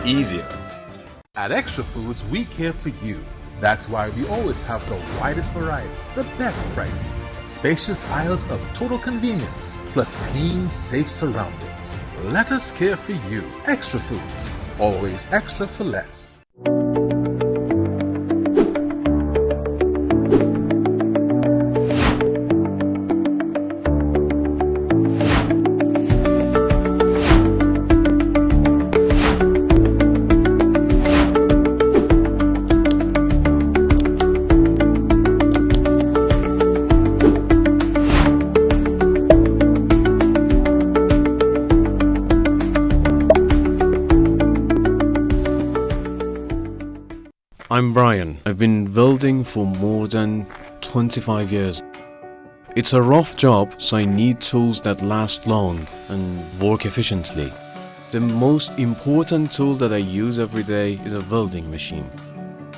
easier. At Extra Foods, we care for you. That's why we always have the widest variety, the best prices, spacious aisles of total convenience, plus clean, safe surroundings. Let us care for you. Extra Foods, always extra for less. I'm Brian. I've been welding for more than 25 years. It's a rough job, so I need tools that last long and work efficiently. The most important tool that I use every day is a welding machine.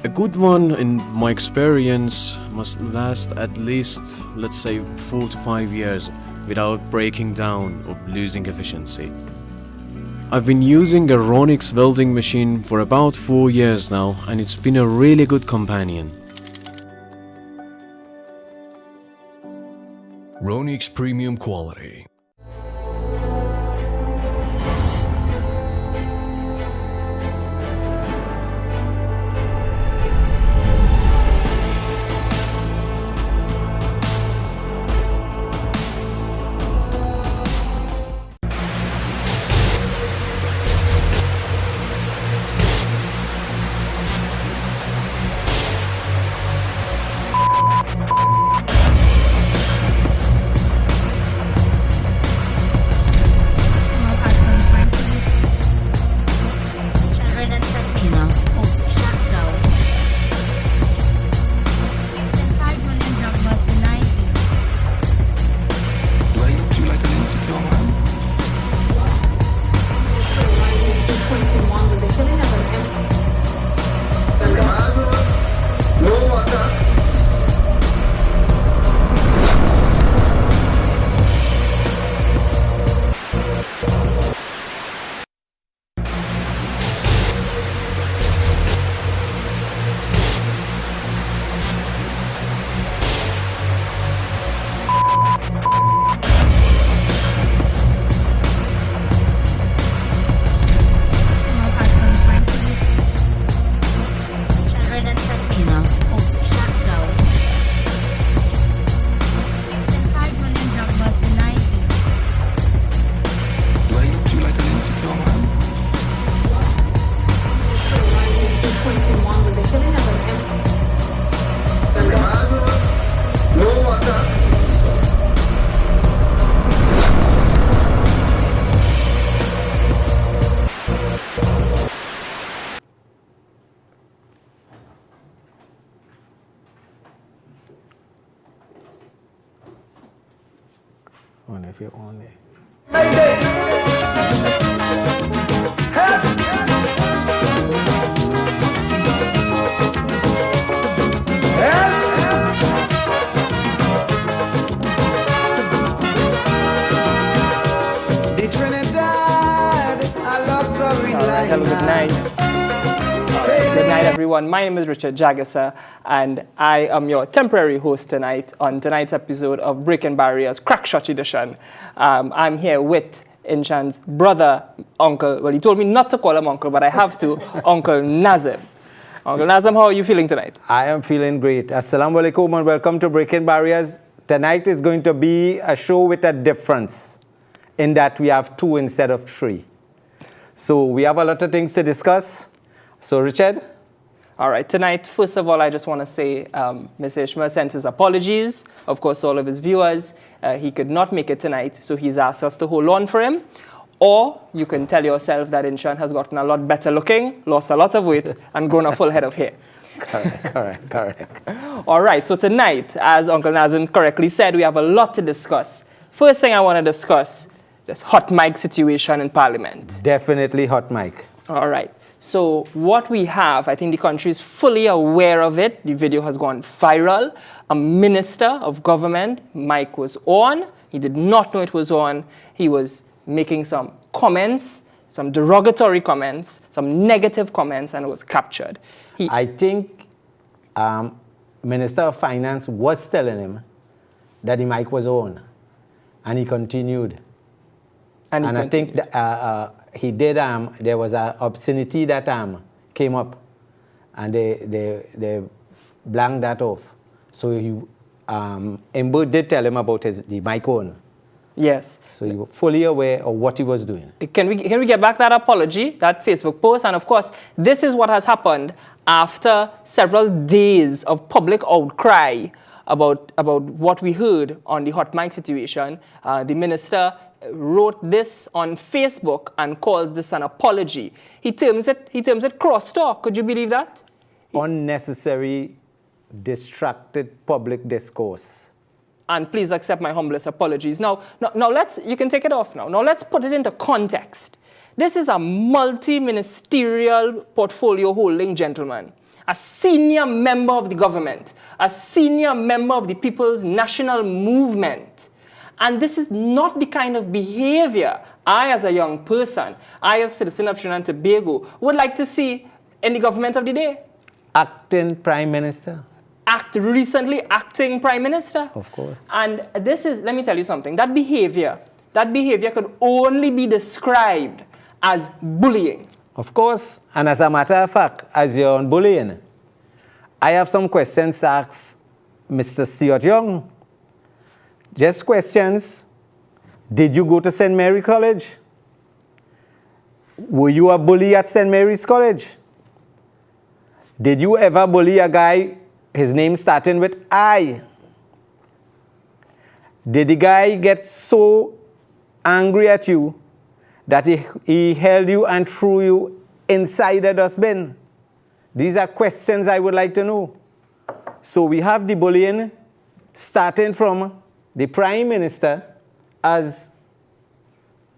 A good one, in my experience, must last at least, let's say, 4 to 5 years without breaking down or losing efficiency. I've been using a Ronix welding machine for about 4 years now, and it's been a really good companion. Ronix Premium Quality. On if you're on there. The Trinidad, I love so Alright, hello, good night. Good night, everyone. My name is Richard Jagasa, and I am your temporary host tonight on tonight's episode of Breaking Barriers Crackshot Edition. I'm here with Inchan's brother, uncle. Well, he told me not to call him uncle, but I have to, Uncle Nazim. Uncle Nazim, how are you feeling tonight? I am feeling great. Assalamu alaikum and welcome to Breaking Barriers. Tonight is going to be a show with a difference in that we have 2 instead of 3. So we have a lot of things to discuss. So Richard? All right, tonight, first of all, I just want to say Mr. Ishmael sent his apologies, of course, to all of his viewers. He could not make it tonight, so he's asked us to hold on for him. Or you can tell yourself that Inshan has gotten a lot better looking, lost a lot of weight, and grown a full head of hair. Correct. All right, so tonight, as Uncle Nazim correctly said, we have a lot to discuss. First thing I want to discuss, this hot mic situation in Parliament. Definitely hot mic. All right. So what we have, I think the country is fully aware of it. The video has gone viral. A minister of government, mic was on. He did not know it was on. He was making some comments some derogatory comments, some negative comments, and was captured. I think Minister of Finance was telling him that the mic was on, and he continued. And I think that, he did. There was an obscenity that came up, and they blanked that off. So Ember did tell him about the mic on. Yes. So you were fully aware of what he was doing. Can we get back that apology, that Facebook post? And of course, this is what has happened after several days of public outcry about what we heard on the hot mic situation. The minister wrote this on Facebook and calls this an apology. He terms it crosstalk. Could you believe that? Unnecessary, distracted public discourse. And please accept my humblest apologies. Now you can take it off now. Now let's put it into context. This is a multi-ministerial portfolio holding gentleman, a senior member of the government, a senior member of the People's National Movement. And this is not the kind of behavior I, as a young person, I, as a citizen of Trinidad and Tobago, would like to see in the government of the day. Acting Prime Minister. Recently acting Prime Minister. Of course. And this is, let me tell you something, that behavior could only be described as bullying. Of course. And as a matter of fact, as you're on bullying, I have some questions to ask Mr. Stuart Young. Just questions. Did you go to St. Mary College? Were you a bully at St. Mary's College? Did you ever bully a guy, his name starting with I? Did the guy get so angry at you that he held you and threw you inside the dustbin? These are questions I would like to know. So we have the bullying starting from the Prime Minister, as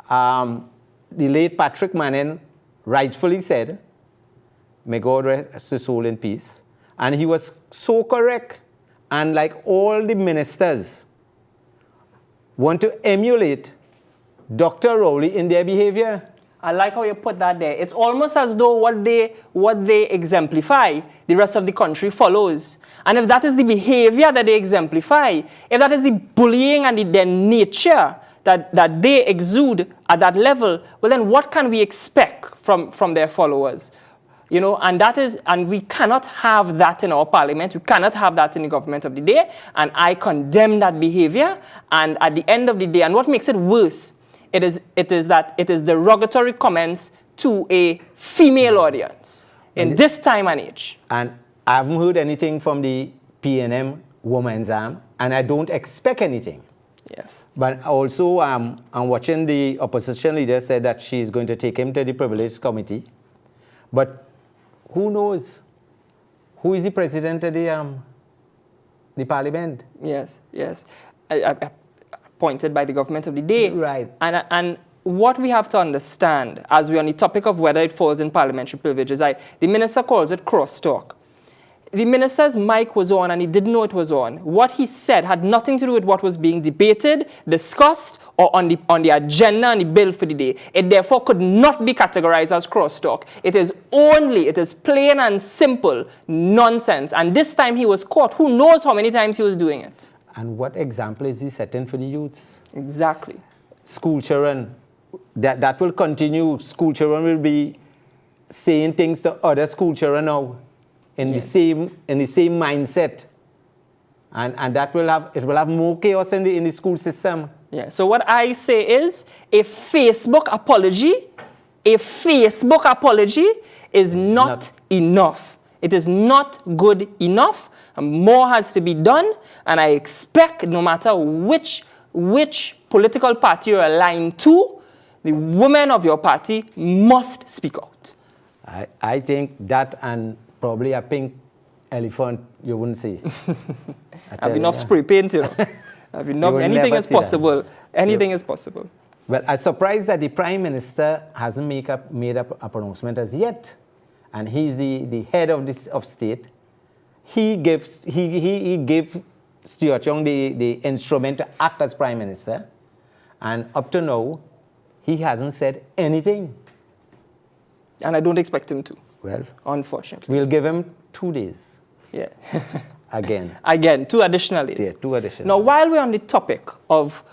the late Patrick Manning rightfully said, may God rest his soul in peace. And he was so correct. And like all the ministers want to emulate Dr. Rowley in their behavior. I like how you put that there. It's almost as though what they exemplify, the rest of the country follows. And if that is the behavior that they exemplify, if that is the bullying and their nature that they exude at that level, well then what can we expect from their followers? You know, and we cannot have that in our parliament. We cannot have that in the government of the day. And I condemn that behavior. And at the end of the day, and what makes it worse, it is derogatory comments to a female audience in this time and age. And I haven't heard anything from the PNM Women's Arm, and I don't expect anything. Yes. But also, I'm watching the opposition leader say that she's going to take him to the Privileged Committee. But who knows? Who is the president of the parliament? Yes, yes. Appointed by the government of the day. Right. And what we have to understand, as we're on the topic of whether it falls in parliamentary privileges, the minister calls it crosstalk. The minister's mic was on and he didn't know it was on. What he said had nothing to do with what was being debated, discussed, or on the agenda and the bill for the day. It therefore could not be categorized as crosstalk. It is plain and simple nonsense. And this time he was caught. Who knows how many times he was doing it? And what example is he setting for the youths? Exactly. School children, that will continue. School children will be saying things to other school children now in the same mindset. And that will have more chaos in the school system. Yeah. So what I say is a Facebook apology is not enough. It is not good enough. And more has to be done. And I expect no matter which political party you're aligned to, the women of your party must speak out. I think that, and probably a pink elephant you wouldn't see. Have enough spray paint, you know. Have enough. Anything is possible. Anything is possible. Well, I'm surprised that the Prime Minister hasn't made up a pronouncement as yet. And he's the head of state. He gave Stuart Young the instrument to act as Prime Minister. And up to now, he hasn't said anything. And I don't expect him to, Well, unfortunately. we'll give him 2 days. Yeah. Again. Again, 2 additional days. Yeah, 2 additional. Now, while we're on the topic of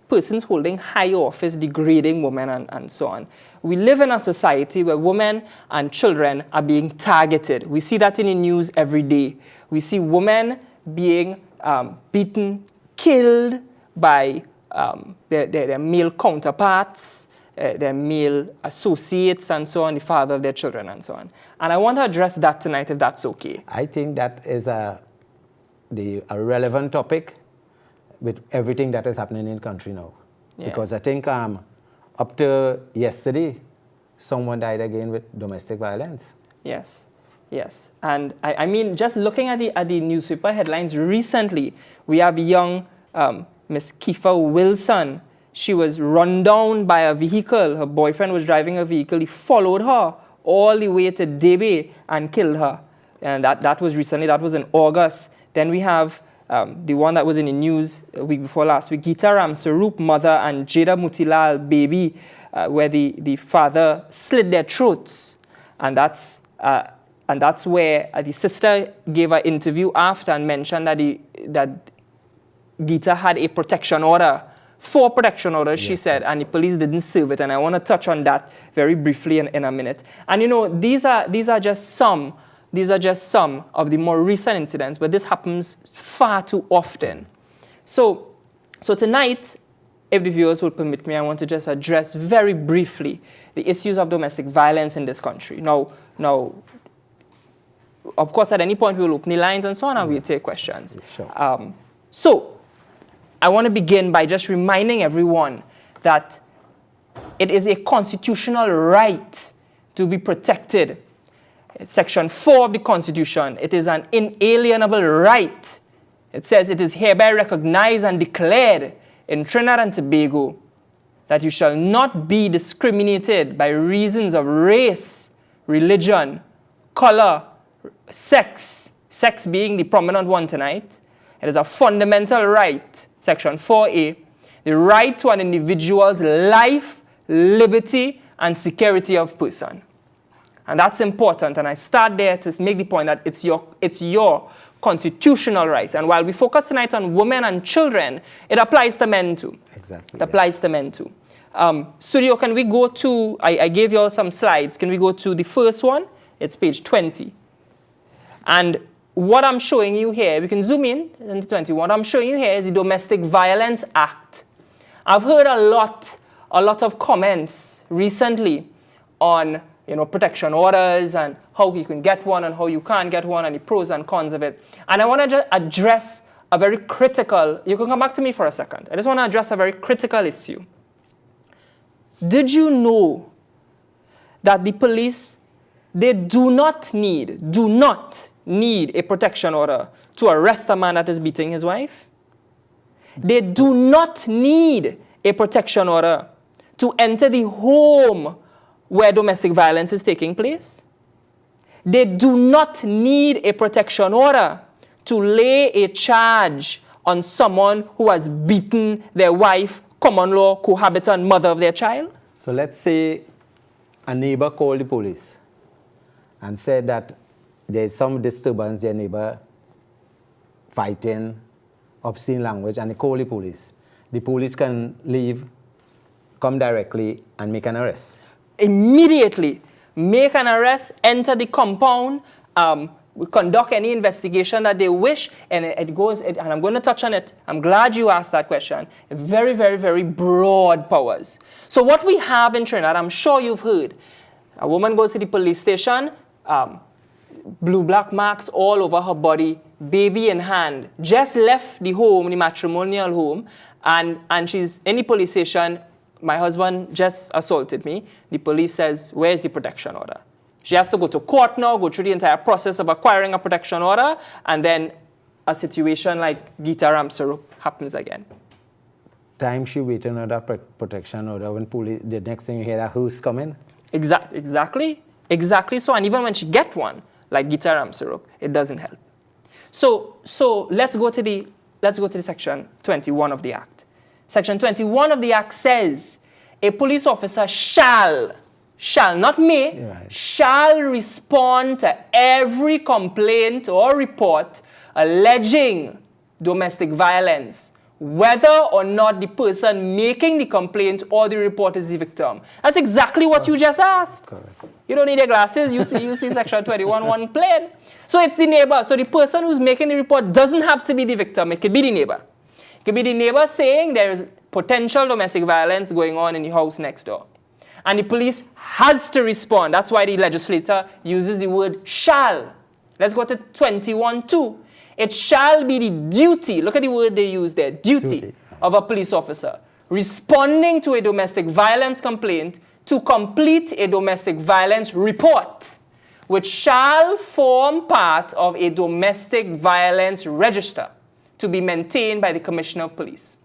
persons holding high office degrading women and so on, we live in a society where women and children are being targeted. We see that in the news every day. We see women being beaten, killed by their male counterparts, their male associates and so on, the father of their children and so on. And I want to address that tonight if that's okay. I think that is a relevant topic with everything that is happening in the country now. Yeah. Because I think up to yesterday, someone died again with domestic violence. Yes, yes. And I mean, just looking at the newspaper headlines recently, we have young Miss Kiefer Wilson. She was run down by a vehicle. Her boyfriend was driving a vehicle. He followed her all the way to Debe and killed her. And that was recently. That was in August. Then we have the one that was in the news a week before last week, Geeta Ramsarup, mother, and Jada Mutilal, baby, where the father slit their throats. And that's where the sister gave an interview after and mentioned that Geeta had a protection order. 4 protection orders, she said, and the police didn't serve it. And I want to touch on that very briefly in a minute. And you know, these are just some of the more recent incidents, but this happens far too often. So tonight, if the viewers will permit me, I want to just address very briefly the issues of domestic violence in this country. Now, of course, at any point we will open the lines and so on, and we'll take questions. Sure. So I want to begin by just reminding everyone that it is a constitutional right to be protected. Section 4 of the Constitution, it is an inalienable right. It says it is hereby recognized and declared in Trinidad and Tobago that you shall not be discriminated by reasons of race, religion, color, sex being the prominent one tonight. It is a fundamental right, Section 4A, the right to an individual's life, liberty, and security of person. And that's important, and I start there to make the point that it's your constitutional right. And while we focus tonight on women and children, it applies to men too. Exactly. It applies to men too. Studio, can we go to, I gave you all some slides. Can we go to the first one? It's page 20. And what I'm showing you here, we can zoom in into 20. What I'm showing you here is the Domestic Violence Act. I've heard a lot of comments recently on protection orders and how you can get one and how you can't get one and the pros and cons of it. And I want to just address a very critical, you can come back to me for a second. I just want to address a very critical issue. Did you know that the police, they do not need a protection order to arrest a man that is beating his wife? They do not need a protection order to enter the home where domestic violence is taking place. They do not need a protection order to lay a charge on someone who has beaten their wife, common law, cohabitant, mother of their child. So let's say a neighbor called the police and said that there's some disturbance, their neighbor fighting, obscene language, and they call the police. The police can leave, come directly, and make an arrest. Immediately make an arrest, enter the compound, conduct any investigation that they wish, and and I'm going to touch on it. I'm glad you asked that question. Very, very, very broad powers. So what we have in Trinidad, I'm sure you've heard, a woman goes to the police station, blue black marks all over her body, baby in hand, just left the home, the matrimonial home, and she's in the police station. My husband just assaulted me. The police says, where's the protection order? She has to go to court now, go through the entire process of acquiring a protection order, and then a situation like Geeta Ramsarup happens again. Time she waiting on that protection order, when police, the next thing you hear that who's coming? Exactly so. And even when she get one, like Geeta Ramsarup, it doesn't help. So let's go to the section 21 of the Act. Section 21 of the Act says a police officer shall shall, not may, Right. shall respond to every complaint or report alleging domestic violence, whether or not the person making the complaint or the report is the victim. That's exactly what you just asked. Correct. You don't need your glasses. You see section 21(1) plain. So it's the neighbor. So the person who's making the report doesn't have to be the victim. It could be the neighbor. It could be the neighbor saying there is potential domestic violence going on in the house next door. And the police has to respond. That's why the legislator uses the word shall. Let's go to 21(2). It shall be the duty, look at the word they use there, duty of a police officer responding to a domestic violence complaint to complete a domestic violence report, which shall form part of a domestic violence register to be maintained by the Commissioner of Police.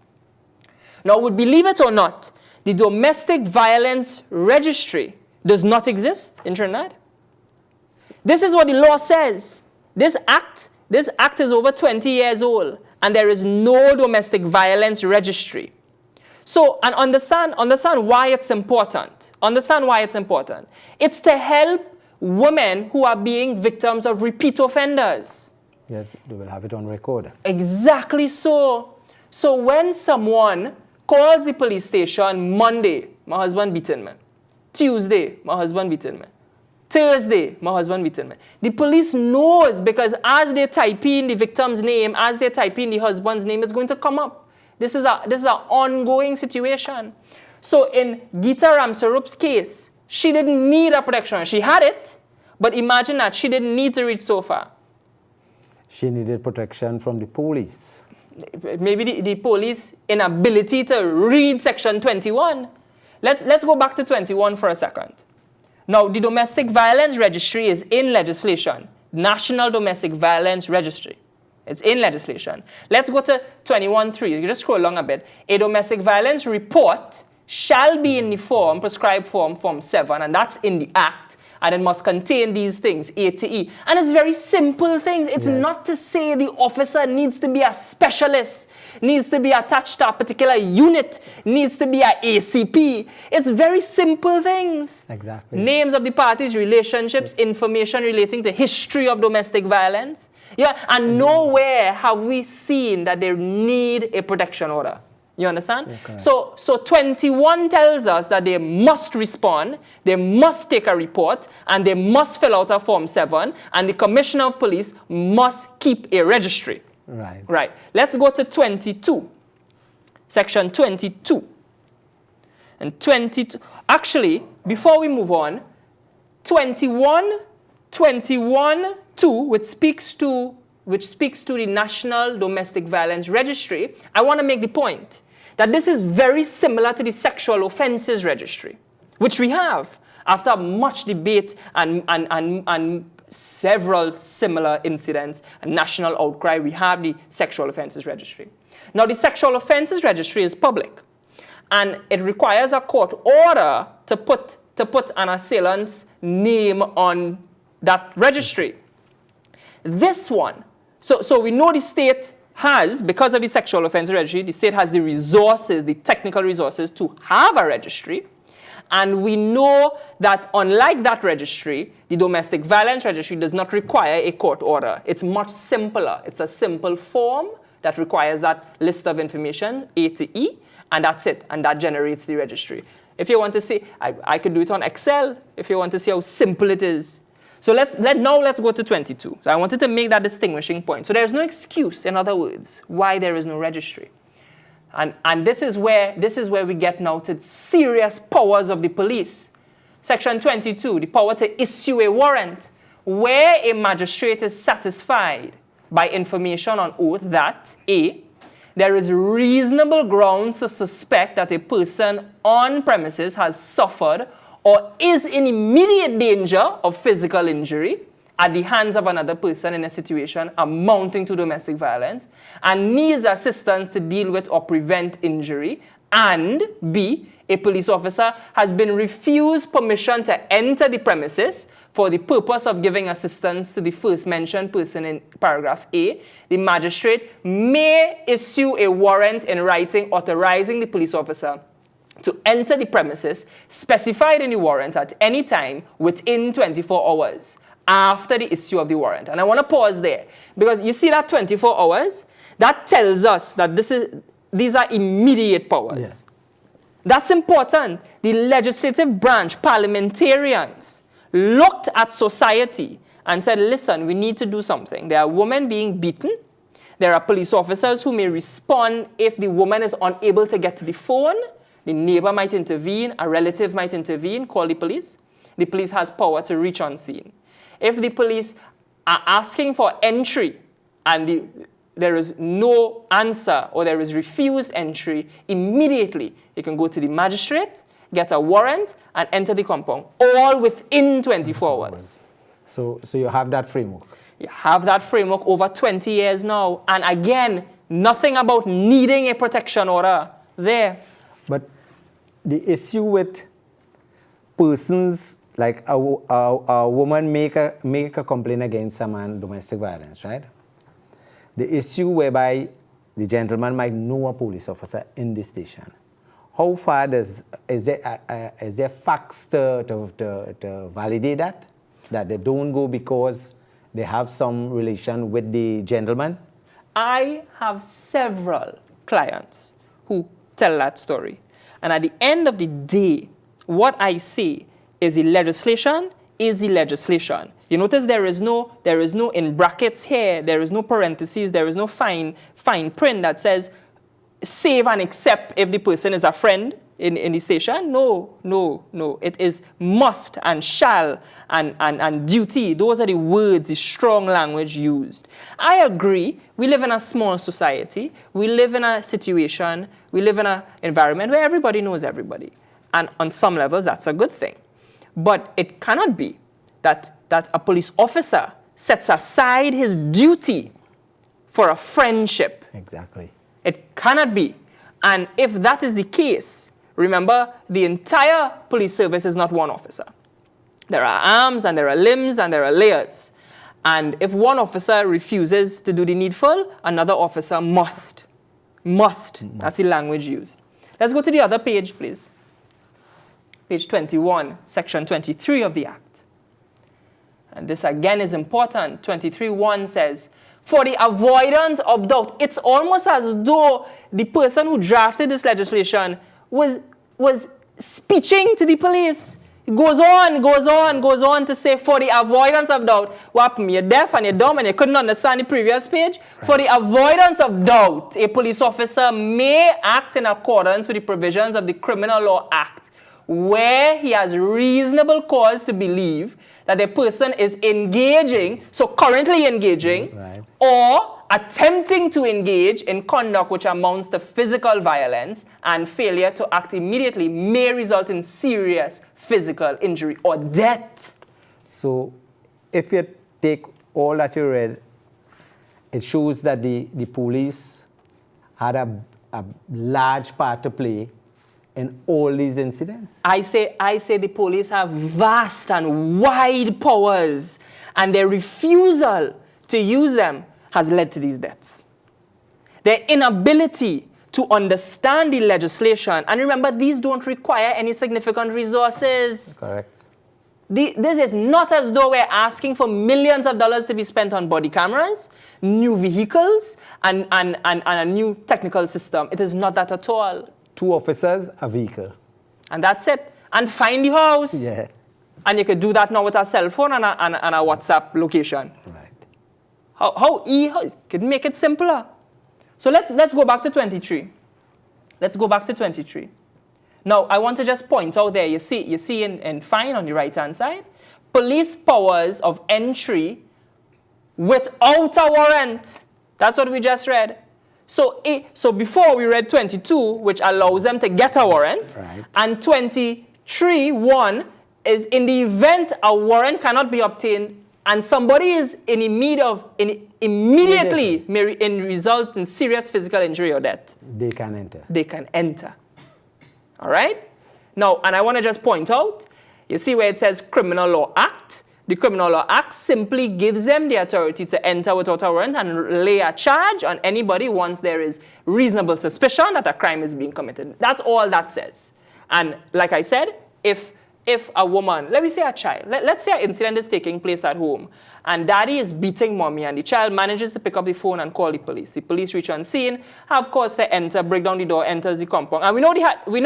Now, would believe it or not, the domestic violence registry does not exist in Trinidad. This is what the law says. This act is over 20 years old, and there is no domestic violence registry. So, and understand why it's important. Understand why it's important. It's to help women who are being victims of repeat offenders. Yeah, they will have it on record. Exactly so. So when someone calls the police station Monday, my husband beaten me. Tuesday, my husband beaten me. Thursday, my husband beaten me. The police knows, because as they type in the victim's name, as they type in the husband's name, it's going to come up. This is an ongoing situation. So in Geeta Ramsarup's case, she didn't need a protection order. She had it, but imagine that she didn't need to reach so far. She needed protection from the police. Maybe the police inability to read section 21. Let's go back to 21 for a second. Now, the domestic violence registry is in legislation. National Domestic Violence Registry. It's in legislation. Let's go to 21.3. You just scroll along a bit. A domestic violence report shall be in the form, prescribed form, Form 7, and that's in the Act, and it must contain these things, A to E. And it's very simple things. It's not to say the officer needs to be a specialist, needs to be attached to a particular unit, needs to be a ACP. It's very simple things. Exactly. Names of the parties, relationships, information relating to history of domestic violence. Yeah, and nowhere have we seen that they need a protection order. You understand? Okay. So 21 tells us that they must respond, they must take a report, and they must fill out a Form 7, and the Commissioner of Police must keep a registry. Right. Right. Let's go to 22. Section 22. And 22. Actually, before we move on, 21(2), which speaks to the National Domestic Violence Registry, I want to make the point that this is very similar to the Sexual Offences Registry, which we have after much debate and several similar incidents and national outcry. We have the Sexual Offences Registry. Now, the Sexual Offences Registry is public, and it requires a court order to put an assailant's name on that registry. This one, so we know the state has, because of the Sexual Offences Registry, the state has the resources, the technical resources to have a registry. And we know that unlike that registry, the Domestic Violence Registry does not require a court order. It's much simpler. It's a simple form that requires that list of information, A to E, and that's it. And that generates the registry. If you want to see, I could do it on Excel if you want to see how simple it is. So now let's go to 22. So I wanted to make that distinguishing point. So there's no excuse, in other words, why there is no registry. And this is where we get now to serious powers of the police. Section 22, the power to issue a warrant, where a magistrate is satisfied by information on oath that A, there is reasonable grounds to suspect that a person on premises has suffered or is in immediate danger of physical injury at the hands of another person in a situation amounting to domestic violence and needs assistance to deal with or prevent injury, and B, a police officer has been refused permission to enter the premises for the purpose of giving assistance to the first mentioned person in paragraph A, the magistrate may issue a warrant in writing authorizing the police officer to enter the premises specified in the warrant at any time within 24 hours after the issue of the warrant. And I want to pause there because you see that 24 hours, that tells us that these are immediate powers. Yeah. That's important. The legislative branch, parliamentarians, looked at society and said, listen, we need to do something. There are women being beaten. There are police officers who may respond if the woman is unable to get to the phone. The neighbor might intervene, a relative might intervene, call the police. The police has power to reach on scene. If the police are asking for entry and there is no answer or there is refused entry, immediately you can go to the magistrate, get a warrant, and enter the compound, all within 24 hours. So you have that framework. You have that framework over 20 years now. And again, nothing about needing a protection order there. But the issue with persons, like a woman make a complaint against a man, domestic violence, right? The issue whereby the gentleman might know a police officer in the station. How far is there facts to validate that? That they don't go because they have some relation with the gentleman? I have several clients who tell that story. And at the end of the day, what I say is the legislation is the legislation. You notice there is no in brackets here, there is no parentheses, there is no fine print that says save and except if the person is a friend in the station. No. It is must and shall and duty. Those are the words, the strong language used. I agree. We live in a small society. We live in a situation, we live in an environment where everybody knows everybody. And on some levels, that's a good thing. But it cannot be that a police officer sets aside his duty for a friendship. Exactly. It cannot be. And if that is the case, remember, the entire police service is not one officer. There are arms, and there are limbs, and there are layers. And if one officer refuses to do the needful, another officer must. That's the language used. Let's go to the other page, please. Page 21, section 23 of the Act. And this again is important. 23:1 says, for the avoidance of doubt. It's almost as though the person who drafted this legislation was speeching to the police. It goes on to say, for the avoidance of doubt. What, you're deaf and you're dumb and you couldn't understand the previous page? Right. For the avoidance of doubt, a police officer may act in accordance with the provisions of the Criminal Law Act, where he has reasonable cause to believe that the person is engaging, so currently engaging, right, or attempting to engage in conduct which amounts to physical violence, and failure to act immediately may result in serious physical injury or death. So if you take all that you read, it shows that the police had a large part to play in all these incidents? I say the police have vast and wide powers, and their refusal to use them has led to these deaths. Their inability to understand the legislation, and remember, these don't require any significant resources. Correct. This is not as though we're asking for millions of dollars to be spent on body cameras, new vehicles, and a new technical system. It is not that at all. 2 officers, a vehicle. And that's it. And find the house. Yeah. And you could do that now with a cell phone and a WhatsApp location. Right. How you could make it simpler. So let's go back to 23. Let's go back to 23. Now, I want to just point out there, you see in fine on the right-hand side, police powers of entry without a warrant. That's what we just read. So before we read 22, which allows them to get a warrant, right, and 23:1 is in the event a warrant cannot be obtained and somebody is immediately may result in serious physical injury or death. They can enter. They can enter. All right? Now, and I want to just point out, you see where it says Criminal Law Act? The Criminal Law Act simply gives them the authority to enter without a warrant and lay a charge on anybody once there is reasonable suspicion that a crime is being committed. That's all that says. And like I said, if a woman, let me say a child, let's say an incident is taking place at home and daddy is beating mommy and the child manages to pick up the phone and call the police. The police reach on scene, have cause to enter, break down the door, enters the compound. And we know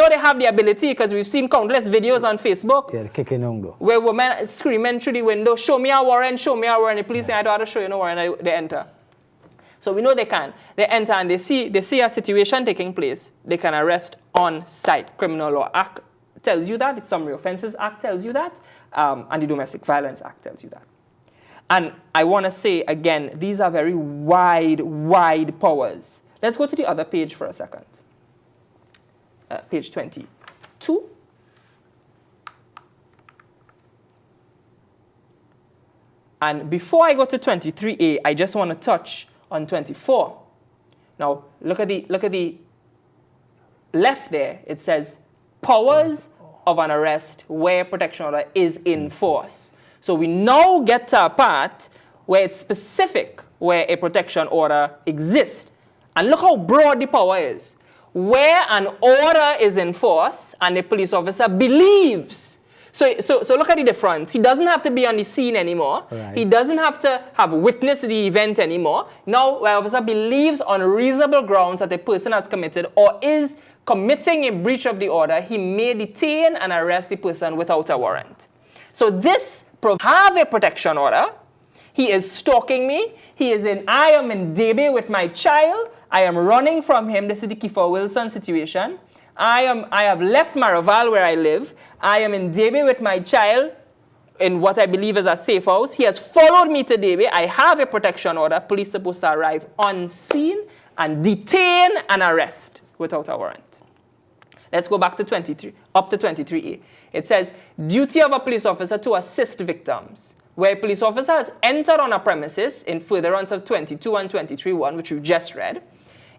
they have the ability because we've seen countless videos on Facebook where women screaming through the window, show me a warrant, show me a warrant. The police say, I don't have to show you no warrant, they enter. So we know they can. They enter and they see a situation taking place. They can arrest on site. Criminal Law Act tells you that. The Summary Offences Act tells you that. And the Domestic Violence Act tells you that. And I want to say, again, these are very wide powers. Let's go to the other page for a second. Page 22. And before I go to 23A, I just want to touch on 24. Now, look at the left there. It says powers of an arrest where protection order is in force. So we now get to a part where it's specific, where a protection order exists. And look how broad the power is. Where an order is in force and the police officer believes. So look at the difference. He doesn't have to be on the scene anymore. Right. He doesn't have to have witnessed the event anymore. Now, where an officer believes on reasonable grounds that a person has committed or is committing a breach of the order, he may detain and arrest the person without a warrant. So this have a protection order. He is stalking me. I am in debate with my child. I am running from him. This is the Kiefer Wilson situation. I have left Maraval where I live. I am in debate with my child in what I believe is a safe house. He has followed me to debate. I have a protection order. Police supposed to arrive on scene and detain and arrest without a warrant. Let's go back to 23, up to 23A. It says, duty of a police officer to assist victims. Where a police officer has entered on a premises in furtherance of 22 and 23.1, which we've just read.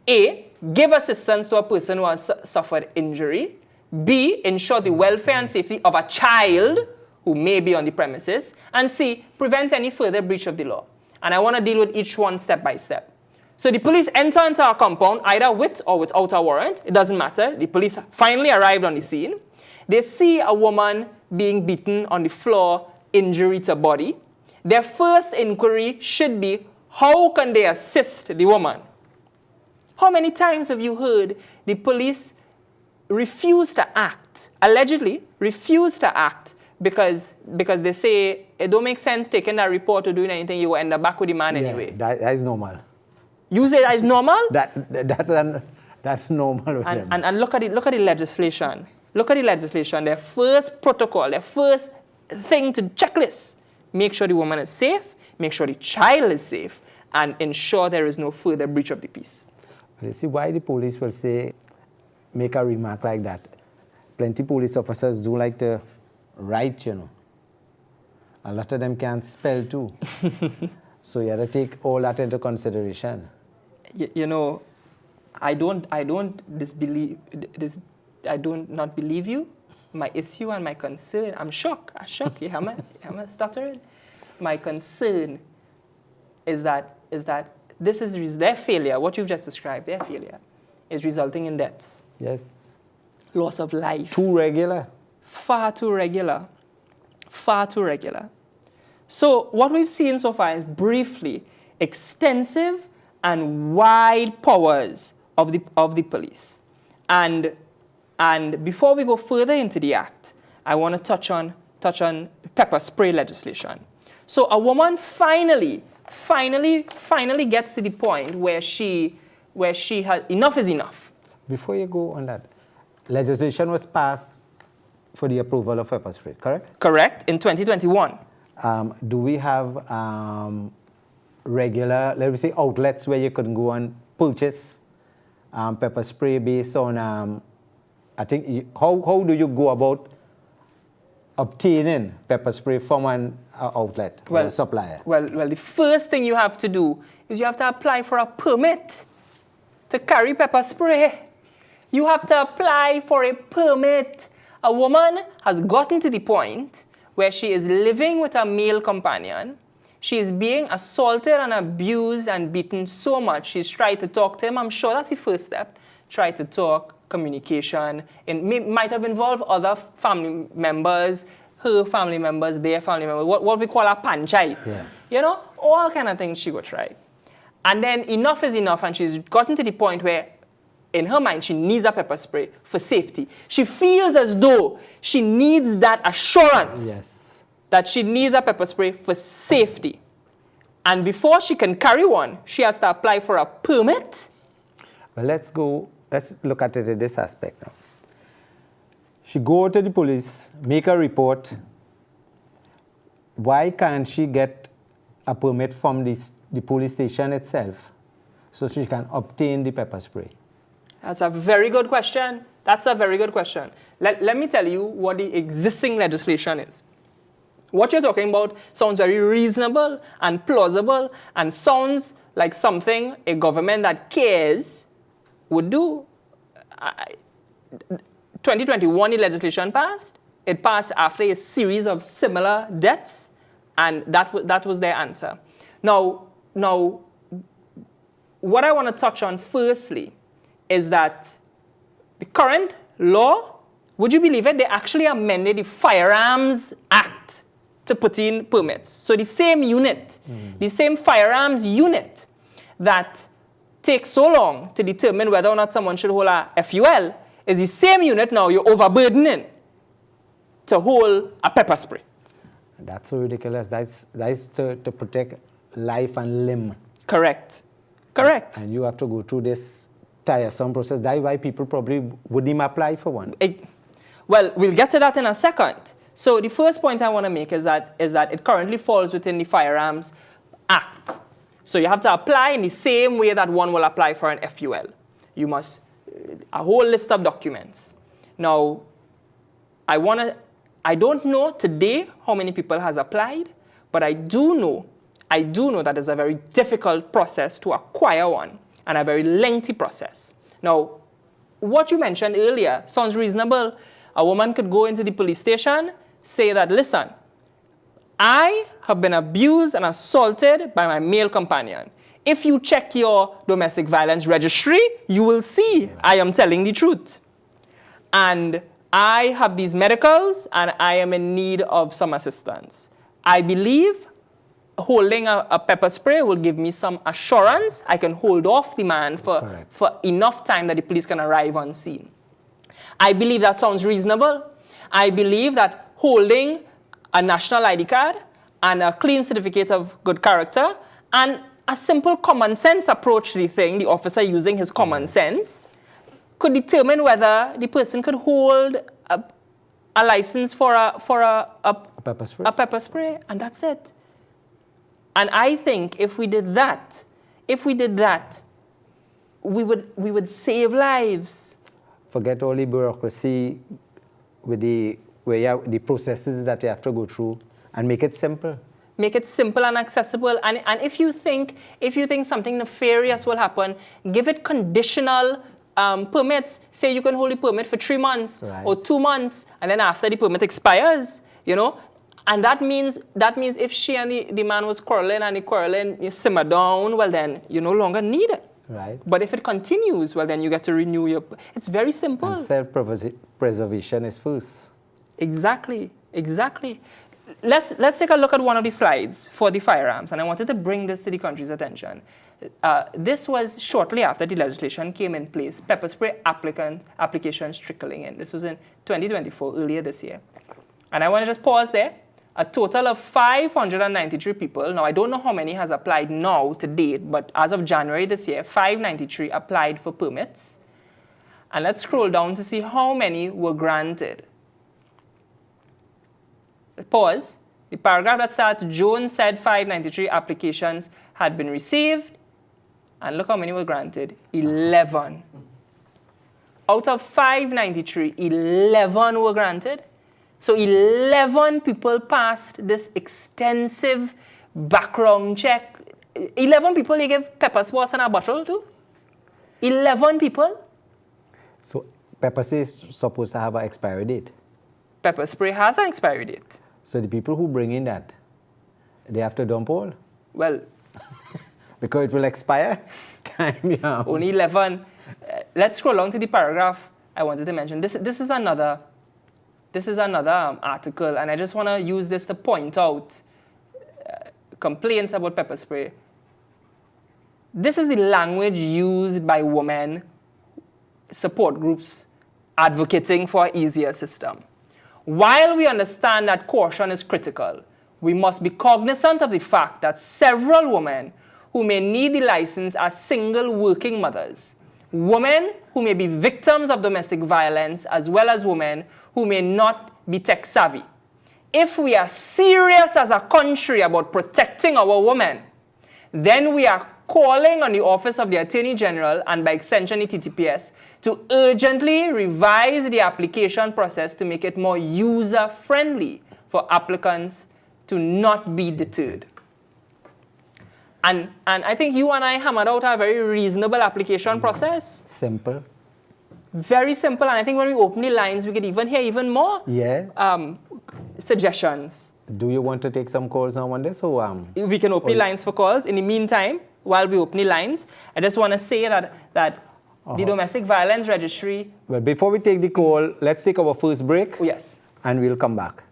A, give assistance to a person who has suffered injury. B, ensure the welfare and safety of a child who may be on the premises. And C, prevent any further breach of the law. And I want to deal with each one step by step. So the police enter into our compound either with or without a warrant. It doesn't matter. The police finally arrived on the scene. They see a woman being beaten on the floor, injury to body. Their first inquiry should be, how can they assist the woman? How many times have you heard the police refuse to act, allegedly refuse to act, because they say it don't make sense taking that report or doing anything, you will end up back with the man anyway. That is normal. You say that is normal? That's normal with them. And look at the legislation. Look at the legislation. Their first protocol, their first thing to checklist. Make sure the woman is safe, make sure the child is safe, and ensure there is no further breach of the peace. You see why the police will say, make a remark like that. Plenty police officers do like to write, you know. A lot of them can't spell too. So you have to take all that into consideration. You know, I don't not believe you. My issue and my concern, I'm shocked. You have me stuttering. My concern is that this is their failure, what you've just described, their failure, is resulting in deaths. Yes. Loss of life. Too regular. Far too regular. Far too regular. So what we've seen so far is briefly extensive and wide powers of the police. And before we go further into the act, I want to touch on pepper spray legislation. So a woman finally gets to the point where she has enough is enough. Before you go on that, legislation was passed for the approval of pepper spray, correct? Correct, in 2021. Do we have regular, let me say, outlets where you can go and purchase pepper spray based on, I think, how do you go about obtaining pepper spray from an outlet or a supplier? Well, the first thing you have to do is you have to apply for a permit to carry pepper spray. You have to apply for a permit. A woman has gotten to the point where she is living with a male companion. She is being assaulted and abused and beaten so much. She's tried to talk to him. I'm sure that's the first step. Try to talk, communication. It might have involved other family members, her family members, their family members, what we call a panchayat. Yeah. You know, all kind of things she would try. And then enough is enough, and she's gotten to the point where in her mind, she needs a pepper spray for safety. She feels as though she needs that assurance that she needs a pepper spray for safety. And before she can carry one, she has to apply for a permit. Well, let's look at it in this aspect now. She go to the police, make a report. Why can't she get a permit from the police station itself so she can obtain the pepper spray? That's a very good question. That's a very good question. Let me tell you what the existing legislation is. What you're talking about sounds very reasonable and plausible and sounds like something a government that cares would do. 2021, the legislation passed. It passed after a series of similar deaths, and that was their answer. Now, what I want to touch on firstly is that the current law, would you believe it, they actually amended the Firearms Act to put in permits. So the same unit, the same firearms unit that takes so long to determine whether or not someone should hold a FUL is the same unit now you're overburdening to hold a pepper spray. That's so ridiculous. That's to protect life and limb. Correct. And you have to go through this tiresome process. That's why people probably wouldn't even apply for one. Well, we'll get to that in a second. So the first point I want to make is that it currently falls within the Firearms Act. So you have to apply in the same way that one will apply for an FUL. You must, a whole list of documents. Now, I don't know today how many people has applied, but I do know that it's a very difficult process to acquire one and a very lengthy process. Now, what you mentioned earlier sounds reasonable. A woman could go into the police station, say that, listen, I have been abused and assaulted by my male companion. If you check your domestic violence registry, you will see I am telling the truth. And I have these medicals and I am in need of some assistance. I believe holding a pepper spray will give me some assurance. I can hold off the man for enough time that the police can arrive on scene. I believe that sounds reasonable. I believe that holding a national ID card and a clean certificate of good character and a simple common sense approach to the thing, the officer using his common sense, could determine whether the person could hold a license for a pepper spray, and that's it. And I think if we did that, we would save lives. Forget all the bureaucracy with the processes that you have to go through, and make it simple. Make it simple and accessible. And if you think something nefarious will happen, give it conditional permits. Say you can hold a permit for 3 months or 2 months, and then after the permit expires, and that means if she and the man was quarreling and the quarreling you simmer down, well then you no longer need it. Right. But if it continues, well then you get to renew your. It's very simple. And self-preservation is first. Exactly. Let's take a look at one of the slides for the firearms, and I wanted to bring this to the country's attention. This was shortly after the legislation came in place, pepper spray applications trickling in. This was in 2024, earlier this year. And I want to just pause there. A total of 593 people, now I don't know how many has applied now to date, but as of January this year, 593 applied for permits. And let's scroll down to see how many were granted. Pause. The paragraph that starts, Jones said 593 applications had been received, and look how many were granted, 11. Out of 593, 11 were granted. So 11 people passed this extensive background check. 11 people they gave pepper sauce in a bottle to? 11 people? So pepper spray is supposed to have an expiry date? Pepper spray has an expiry date. So the people who bring in that, they have to dump all? Well, because it will expire? Time, yeah. Only 11. Let's scroll on to the paragraph I wanted to mention. This is another article, and I just want to use this to point out complaints about pepper spray. This is the language used by women support groups advocating for an easier system. While we understand that caution is critical, we must be cognizant of the fact that several women who may need the license are single working mothers, women who may be victims of domestic violence, as well as women who may not be tech savvy. If we are serious as a country about protecting our women, then we are calling on the Office of the Attorney General, and by extension the TTPS, to urgently revise the application process to make it more user-friendly for applicants to not be deterred. And I think you and I hammered out a very reasonable application process. Simple. Very simple, and I think when we open the lines, we could even hear even more suggestions. Do you want to take some calls now on this? Or, we can open the lines for calls. In the meantime, while we open the lines, I just want to say that the Domestic Violence Registry... Well, before we take the call, let's take our first break. Oh, yes. And we'll come back.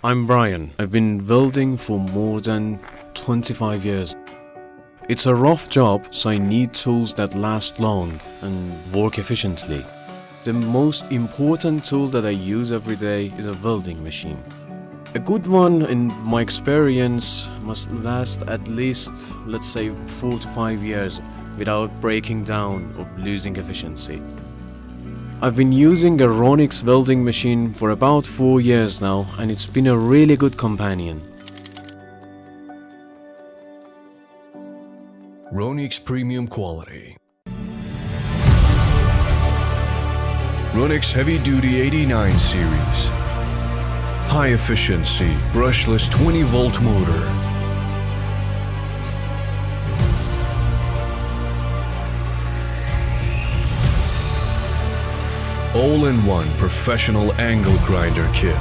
I'm Brian. I've been welding for more than 25 years. It's a rough job, so I need tools that last long and work efficiently. The most important tool that I use every day is a welding machine. A good one, in my experience, must last at least, let's say, 4 to 5 years without breaking down or losing efficiency. I've been using a Ronix welding machine for about 4 years now, and it's been a really good companion. Ronix Premium Quality. Ronix Heavy Duty 89 Series. High efficiency, brushless 20-volt motor. All-in-one professional angle grinder kit.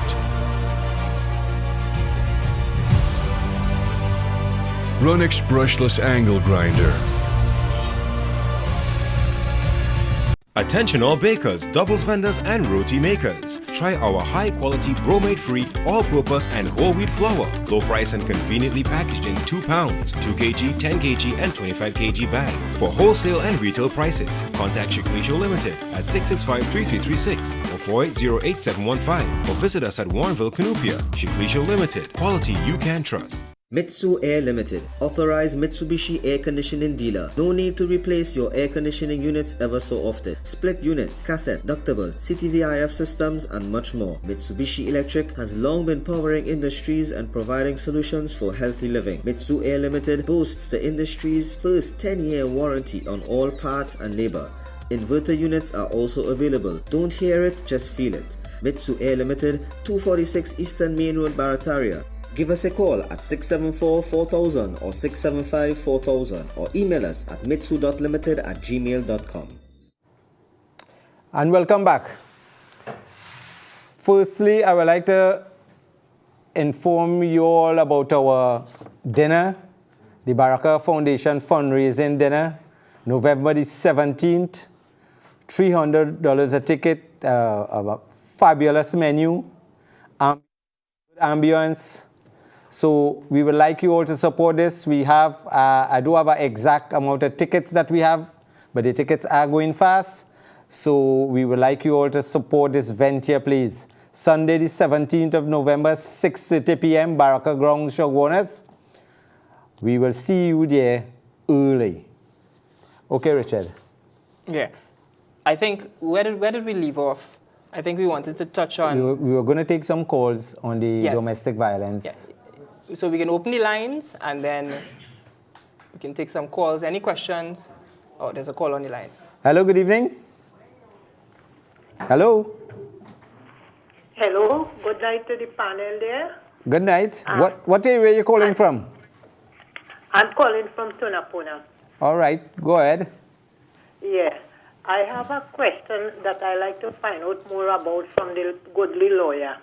Ronix brushless angle grinder. Attention all bakers, doubles vendors and roti makers. Try our high quality bromate-free, all-purpose and whole wheat flour. Low price and conveniently packaged in 2 pounds, 2 kg, 10 kg and 25 kg bags. For wholesale and retail prices, contact Shiklisho Limited at 665-3336 or 480-8715 or visit us at Warrenville, Canupia. Shiklisho Limited, quality you can trust. Mitsu Air Limited, authorized Mitsubishi air conditioning dealer. No need to replace your air conditioning units ever so often. Split units, cassette, ductable, CTVIF systems and much more. Mitsubishi Electric has long been powering industries and providing solutions for healthy living. Mitsu Air Limited boasts the industry's first 10-year warranty on all parts and labor. Inverter units are also available. Don't hear it, just feel it. Mitsu Air Limited, 246 Eastern Main Road, Barataria. Give us a call at 674-4000 or 675-4000 or email us at mitsu.limited@gmail.com. And welcome back. Firstly, I would like to inform you all about our dinner, the Baraka Foundation fundraising dinner, November the 17th, $300 a ticket, a fabulous menu, ambience. So we would like you all to support this. We have, I do have an exact amount of tickets that we have, but the tickets are going fast. So we would like you all to support this event here, please. Sunday the 17th of November, 6:30 p.m., Baraka Ground, Shogunas. We will see you there early. Okay, Richard? Yeah. I think, where did we leave off I think we wanted to touch on. We were going to take some calls on the Yes. domestic violence. Yeah. So we can open the lines and then we can take some calls. Any questions? Oh, there's a call on the line. Hello, good evening. Hello. Hello, good night to the panel there. Good night. What area are you calling from? I'm calling from Tunapuna. All right, go ahead. Yeah, I have a question that I like to find out more about from the goodly lawyer.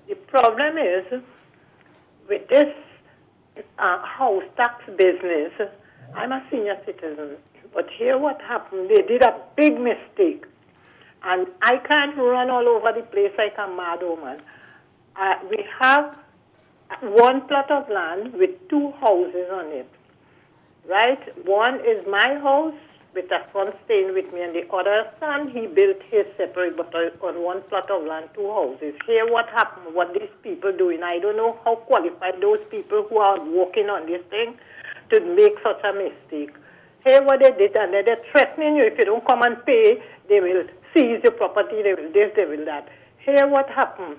The problem is, with this house tax business, I'm a senior citizen, but here what happened, they did a big mistake. And I can't run all over the place like a mad woman. We have one plot of land with two houses on it, right? One is my house with a son staying with me, and the other son, he built his separate, but on one plot of land, two houses. Here what happened, what these people doing, I don't know how qualified those people who are working on this thing to make such a mistake. Here what they did, and they're threatening you, if you don't come and pay, they will seize your property, they will this, they will that. Here what happened.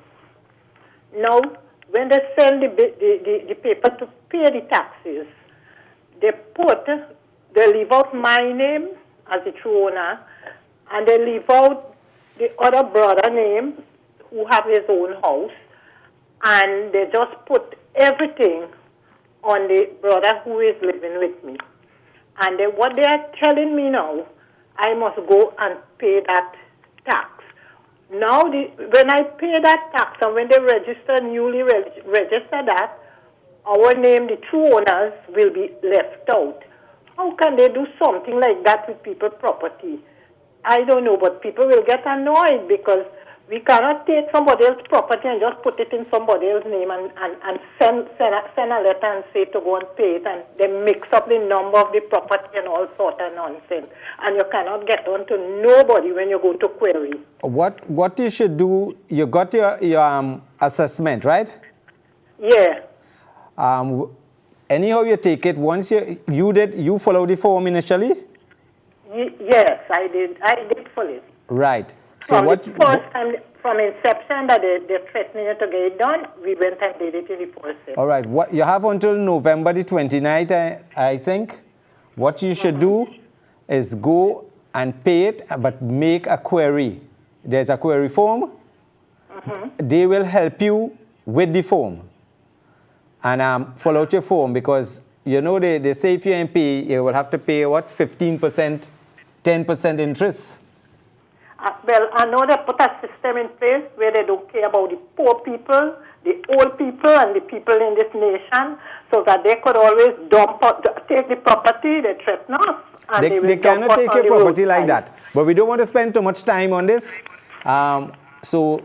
Now, when they send the paper to pay the taxes, they leave out my name as the true owner, and they leave out the other brother name who have his own house, and they just put everything on the brother who is living with me. And what they are telling me now, I must go and pay that tax. Now, when I pay that tax, and when they newly register that, our name, the true owners, will be left out. How can they do something like that with people's property? I don't know, but people will get annoyed because we cannot take somebody else's property and just put it in somebody else's name and send a letter and say to go and pay it, and they mix up the number of the property and all sort of nonsense. And you cannot get on to nobody when you go to query. What you should do, you got your assessment, right? Yeah. Anyhow you take it, once you follow the form initially? Yes, I did follow it. Right. So From what the first time, from inception that they're threatening you to get it done, we went and did it in the process. All right. What you have until November the 29th, I think. What you should do is go and pay it, but make a query. There's a query form. They will help you with the form. And fill out your form, because you know they say if you ain't pay, you will have to pay what, 15%, 10% interest. Well, I know they put a system in place where they don't care about the poor people, the old people, and the people in this nation, so that they could always take the property, they threaten us. And They cannot take your property like that. But we don't want to spend too much time on this. So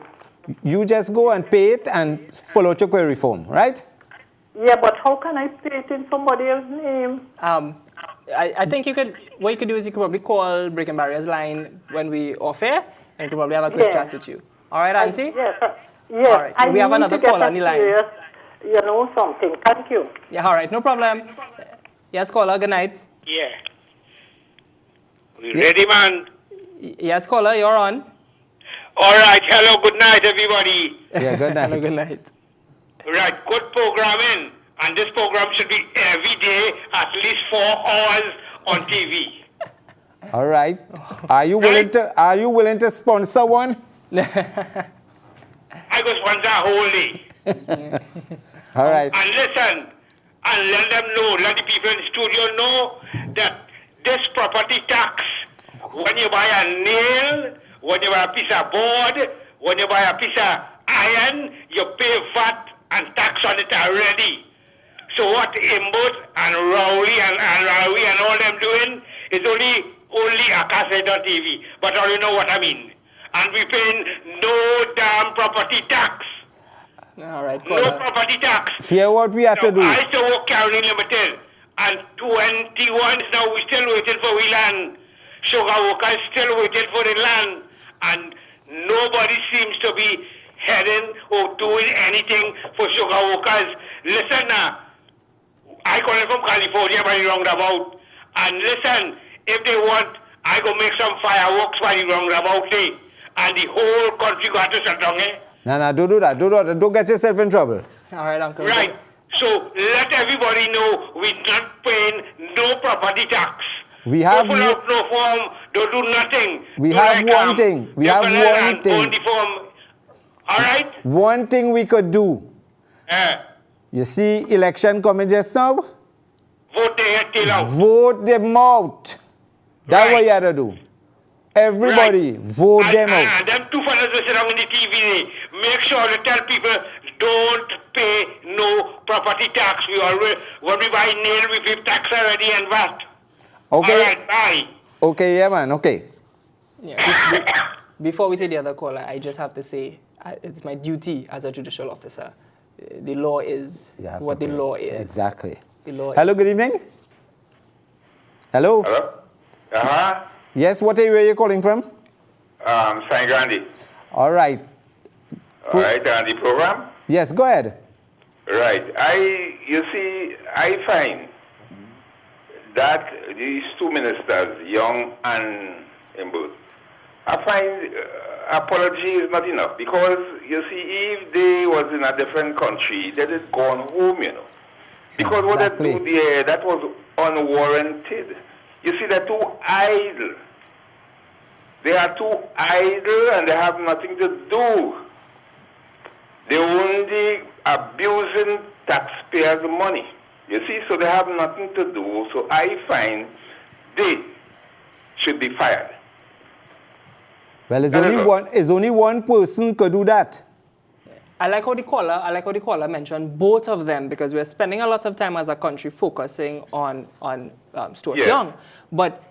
you just go and pay it and fill out your query form, right? Yeah, but how can I pay it in somebody else's name? I think what you could do is you could probably call Breaking Barriers line when we off air, and you could probably have a quick chat with you. All right, Auntie? Yes. All right. We have another call on the line. You know something. Thank you. Yeah, all right, no problem. Yes, caller, good night. Yeah. Ready, man? Yes, caller, you're on. All right. Hello, good night, everybody. Yeah, good night. Hello, good night. Right, good programming. And this program should be every day, at least 4 hours on TV. All right. Are you willing to sponsor one? I go sponsor a whole day. All right. And listen, and let them know, let the people in the studio know that this property tax, when you buy a nail, when you buy a piece of board, when you buy a piece of iron, you pay VAT and tax on it already. So what Imbos and Rowley and all them doing is only a cassette on TV. But all you know what I mean. And we paying no damn property tax. All right, no property tax. Hear what we have to do. I used to work Carolina Limited, and 21 now we still waiting for we land. Sugar workers still waiting for the land, and nobody seems to be heading or doing anything for sugar workers. Listen now. I call it from California by the roundabout. And listen, if they want, I go make some fireworks by the roundabout day. and the whole country got to shut down, eh? No, don't do that. Don't get yourself in trouble. All right, Uncle. Right. So let everybody know we're not paying no property tax. We have no fill out no form, don't do nothing. We Do have like, one thing. We have one thing. On the form. All right? One thing we could do. You see election coming just now? Vote their head tail out. Vote them out. That's what you have to do. Everybody, vote them out. And them two fellas that sit on the TV, make sure to tell people don't pay no property tax. We already, when we buy nail, we pay tax already and VAT. Okay. All right, bye. Okay, yeah, man. Okay. Yeah. Before we take the other caller, I just have to say it's my duty as a judicial officer. The law is what the law is. Exactly. The law Hello, good evening. Hello. Hello? Uh-huh. Yes, what area are you calling from? San Grande. All right. All right, on the program? Yes, go ahead. Right. You see, I find that these two ministers, Young and Imbu, I find apology is not enough because, you see, if they was in a different country, they'd have gone home, you know. Because what they do there, that was unwarranted. You see, they're too idle. They are too idle and they have nothing to do. They're only abusing taxpayers' money. You see, so they have nothing to do. So I find they should be fired. Well, it's only one person could do that. I like how the caller mentioned both of them because we're spending a lot of time as a country focusing on Stuart Young. But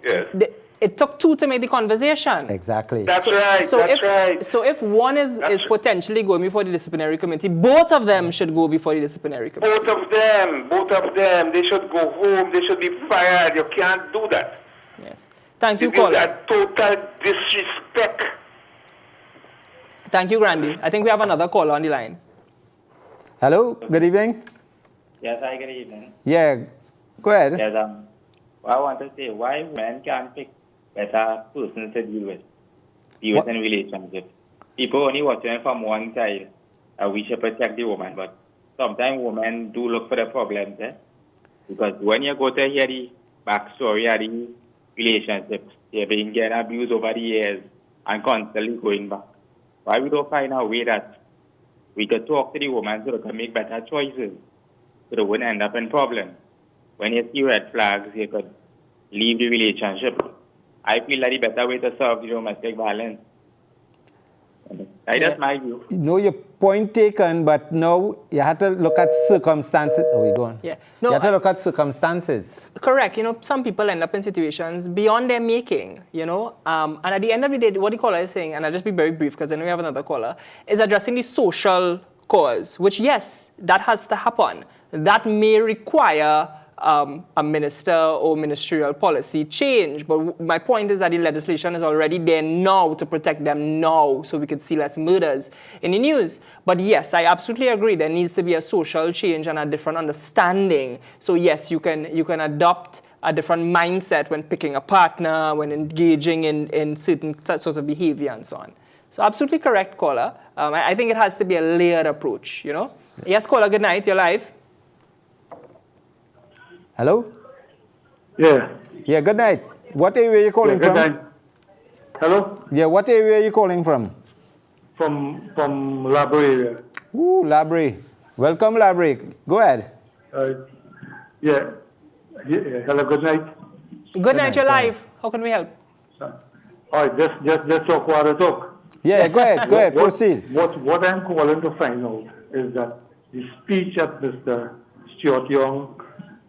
it took two to make the conversation. Exactly. That's right. So if one is potentially going before the disciplinary committee, both of them should go before the disciplinary committee. Both of them. They should go home. They should be fired. You can't do that. Yes. Thank you, caller. That total disrespect. Thank you, Grandy. I think we have another caller on the line. Hello, good evening. Yes, hi, good evening. Yeah, go ahead. Yes, I want to say why men can't pick better persons to deal with in relationships. People only watching from one side. We should protect the woman, but sometimes women do look for the problems. Because when you go to hear the backstory of the relationships, they've been getting abused over the years and constantly going back. Why we don't find a way that we could talk to the woman so they can make better choices so they wouldn't end up in problems. When you see red flags, you could leave the relationship. I feel that the better way to solve the domestic violence. That's my view. No, your point taken, but now you have to look at circumstances. Oh, we go on. Yeah. No, you have to look at circumstances. Correct. You know, some people end up in situations beyond their making, you know. And at the end of the day, what the caller is saying, and I'll just be very brief because I know we have another caller, is addressing the social cause, which, yes, that has to happen. That may require a minister or ministerial policy change. But my point is that the legislation is already there now to protect them now so we could see less murders in the news. But yes, I absolutely agree. There needs to be a social change and a different understanding. So yes, you can adopt a different mindset when picking a partner, when engaging in certain sorts of behavior and so on. So absolutely correct, caller. I think it has to be a layered approach, you know. Yes, caller, good night. You're live. Hello? Yeah. Yeah, good night. What area are you calling from? Night. Hello? Yeah, what area are you calling from? From Labrie area. Ooh, Labrie. Welcome, Labrie. Go ahead. Yeah. Hello, good night. Good night, you're live. How can we help? All right, just talk while I talk. Yeah, go ahead, proceed. What I'm calling to find out is that the speech that Mr. Stuart Young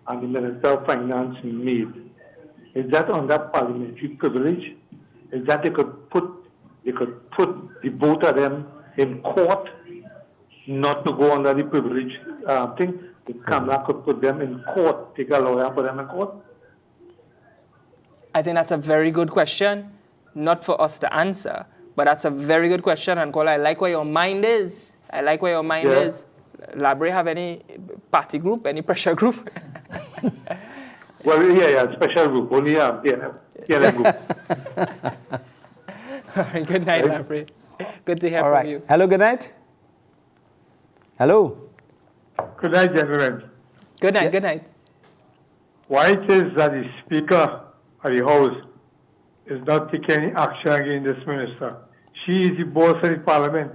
and the Minister of Finance made, is that under parliamentary privilege? Is that they could put the both of them in court, not to go under the privilege thing? The Camera could put them in court, take a lawyer, put them in court? I think that's a very good question, not for us to answer, but that's a very good question. And caller, I like where your mind is. Is. Labrie have any party group, any pressure group? Well, yeah, special group, only TNM group. Good night, Lamprey. Good to hear All from right. you. Hello, good night. Hello. Good night, gentlemen. Good night, good night. Why it is that the Speaker of the House is not taking any action against this minister? She is the boss of the Parliament.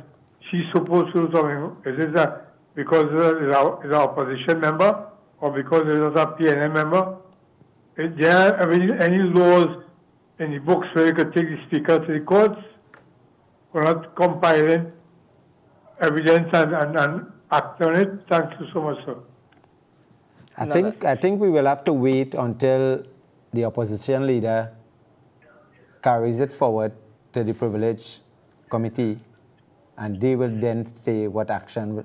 She's supposed to do something. Is it that because it's an opposition member or because it's a PNM member? Is there any laws in the books where you could take the Speaker to the courts? We're not compiling evidence and act on it. Thank you so much, sir. I think we will have to wait until the opposition leader carries it forward to the privilege committee, and they will then say what action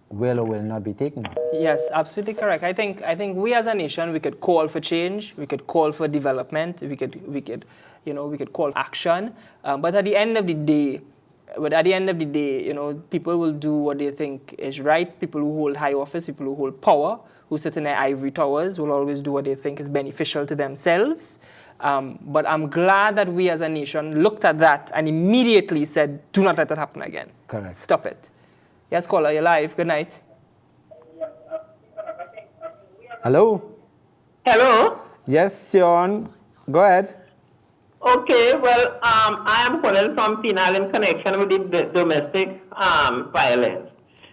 will or will not be taken. Yes, absolutely correct. I think we as a nation, we could call for change, we could call for development, we could call for action. But at the end of the day, people will do what they think is right. People who hold high office, people who hold power, who sit in their ivory towers, will always do what they think is beneficial to themselves. But I'm glad that we as a nation looked at that and immediately said, do not let that happen again. Correct. Stop it. Yes, caller, you're live. Good night. Hello? Hello? Yes, Sean. Go ahead. Okay, well, I am calling from Penal in connection with the domestic violence.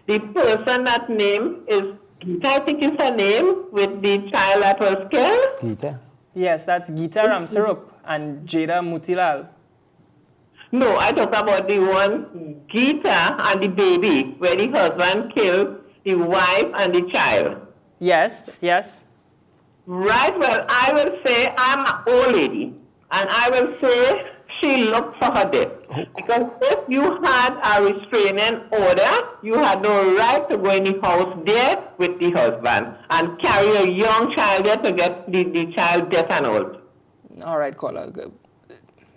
The person that name is Gita, I think is her name, with the child that was killed. Gita? Yes, that's Gita Ramsarup and Jada Mutilal. No, I talk about the one, Gita and the baby, where the husband killed the wife and the child. Yes, yes. Right, well, I will say I'm an old lady, and I will say she looked for her death. Because if you had a restraining order, you had no right to go in the house there with the husband and carry a young child there to get the child death annulled. All right, caller. Good.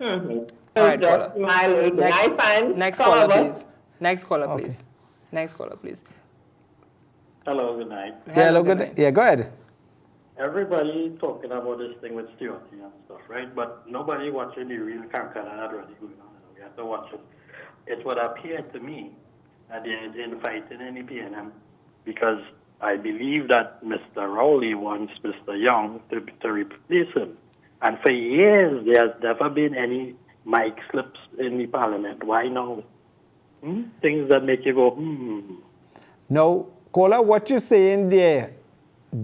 Mm-hmm. All right, just caller. my little thing. I find Next some caller, of us- please. Next caller, please. Next caller, please. Hello, good night. Yeah, hello, good. Yeah, go ahead. Everybody talking about this thing with Stewart and stuff, right? But nobody watching the real campaign that really going on. We have to watch it. It would appear to me that there is infighting in the PNM because I believe that Mr. Rowley wants Mr. Young to replace him. And for years, there has never been any mic slips in the parliament. Why now? Things that make you go, Now, caller, what you're saying there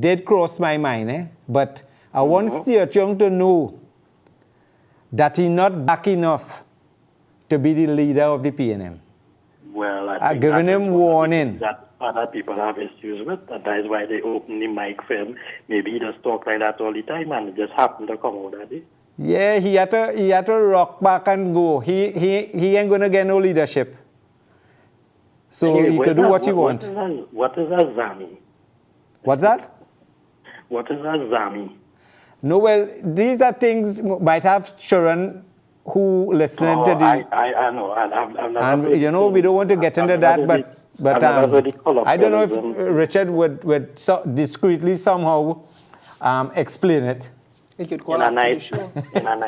did cross my mind, but I want Stuart Young to know that he's not back enough to be the leader of the PNM. well, I I've think given that him is warning. that other people have issues with, and that is why they open the mic for him. Maybe he just talk like that all the time, and it just happened to come out that day. Yeah, he had to rock back and go. He ain't gonna get no leadership. So Anyway, he could do what he want. What is a Zami? What's that? What is a Zami? No, well, these are things might have children who listen to the. I know, and I'm not. And you know, we don't want to get into that, but I don't know if Richard would discreetly somehow explain it. We could call after the show.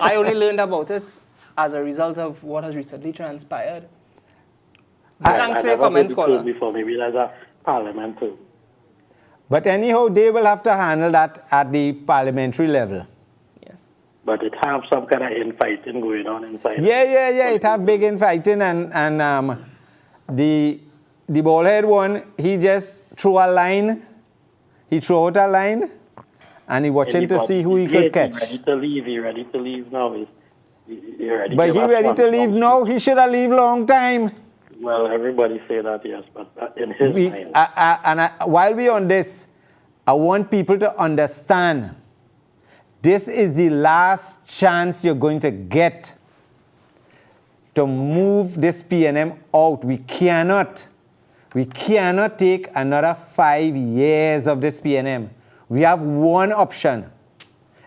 I only learned about it as a result of what has recently transpired. Thanks for your comments, caller. Before maybe there's a parliamentary. But anyhow, they will have to handle that at the parliamentary level. But it have some kind of infighting going on inside. Yeah. It have big infighting, and the ballhead one, he just threw a line. He threw out a line, and he watching to see who he could catch. He ready to leave now. He ready But he ready to leave now. He should have leave long time. Well, everybody say that, yes, but in his mind. While we on this, I want people to understand this is the last chance you're going to get to move this PNM out. We cannot take another 5 years of this PNM. We have one option.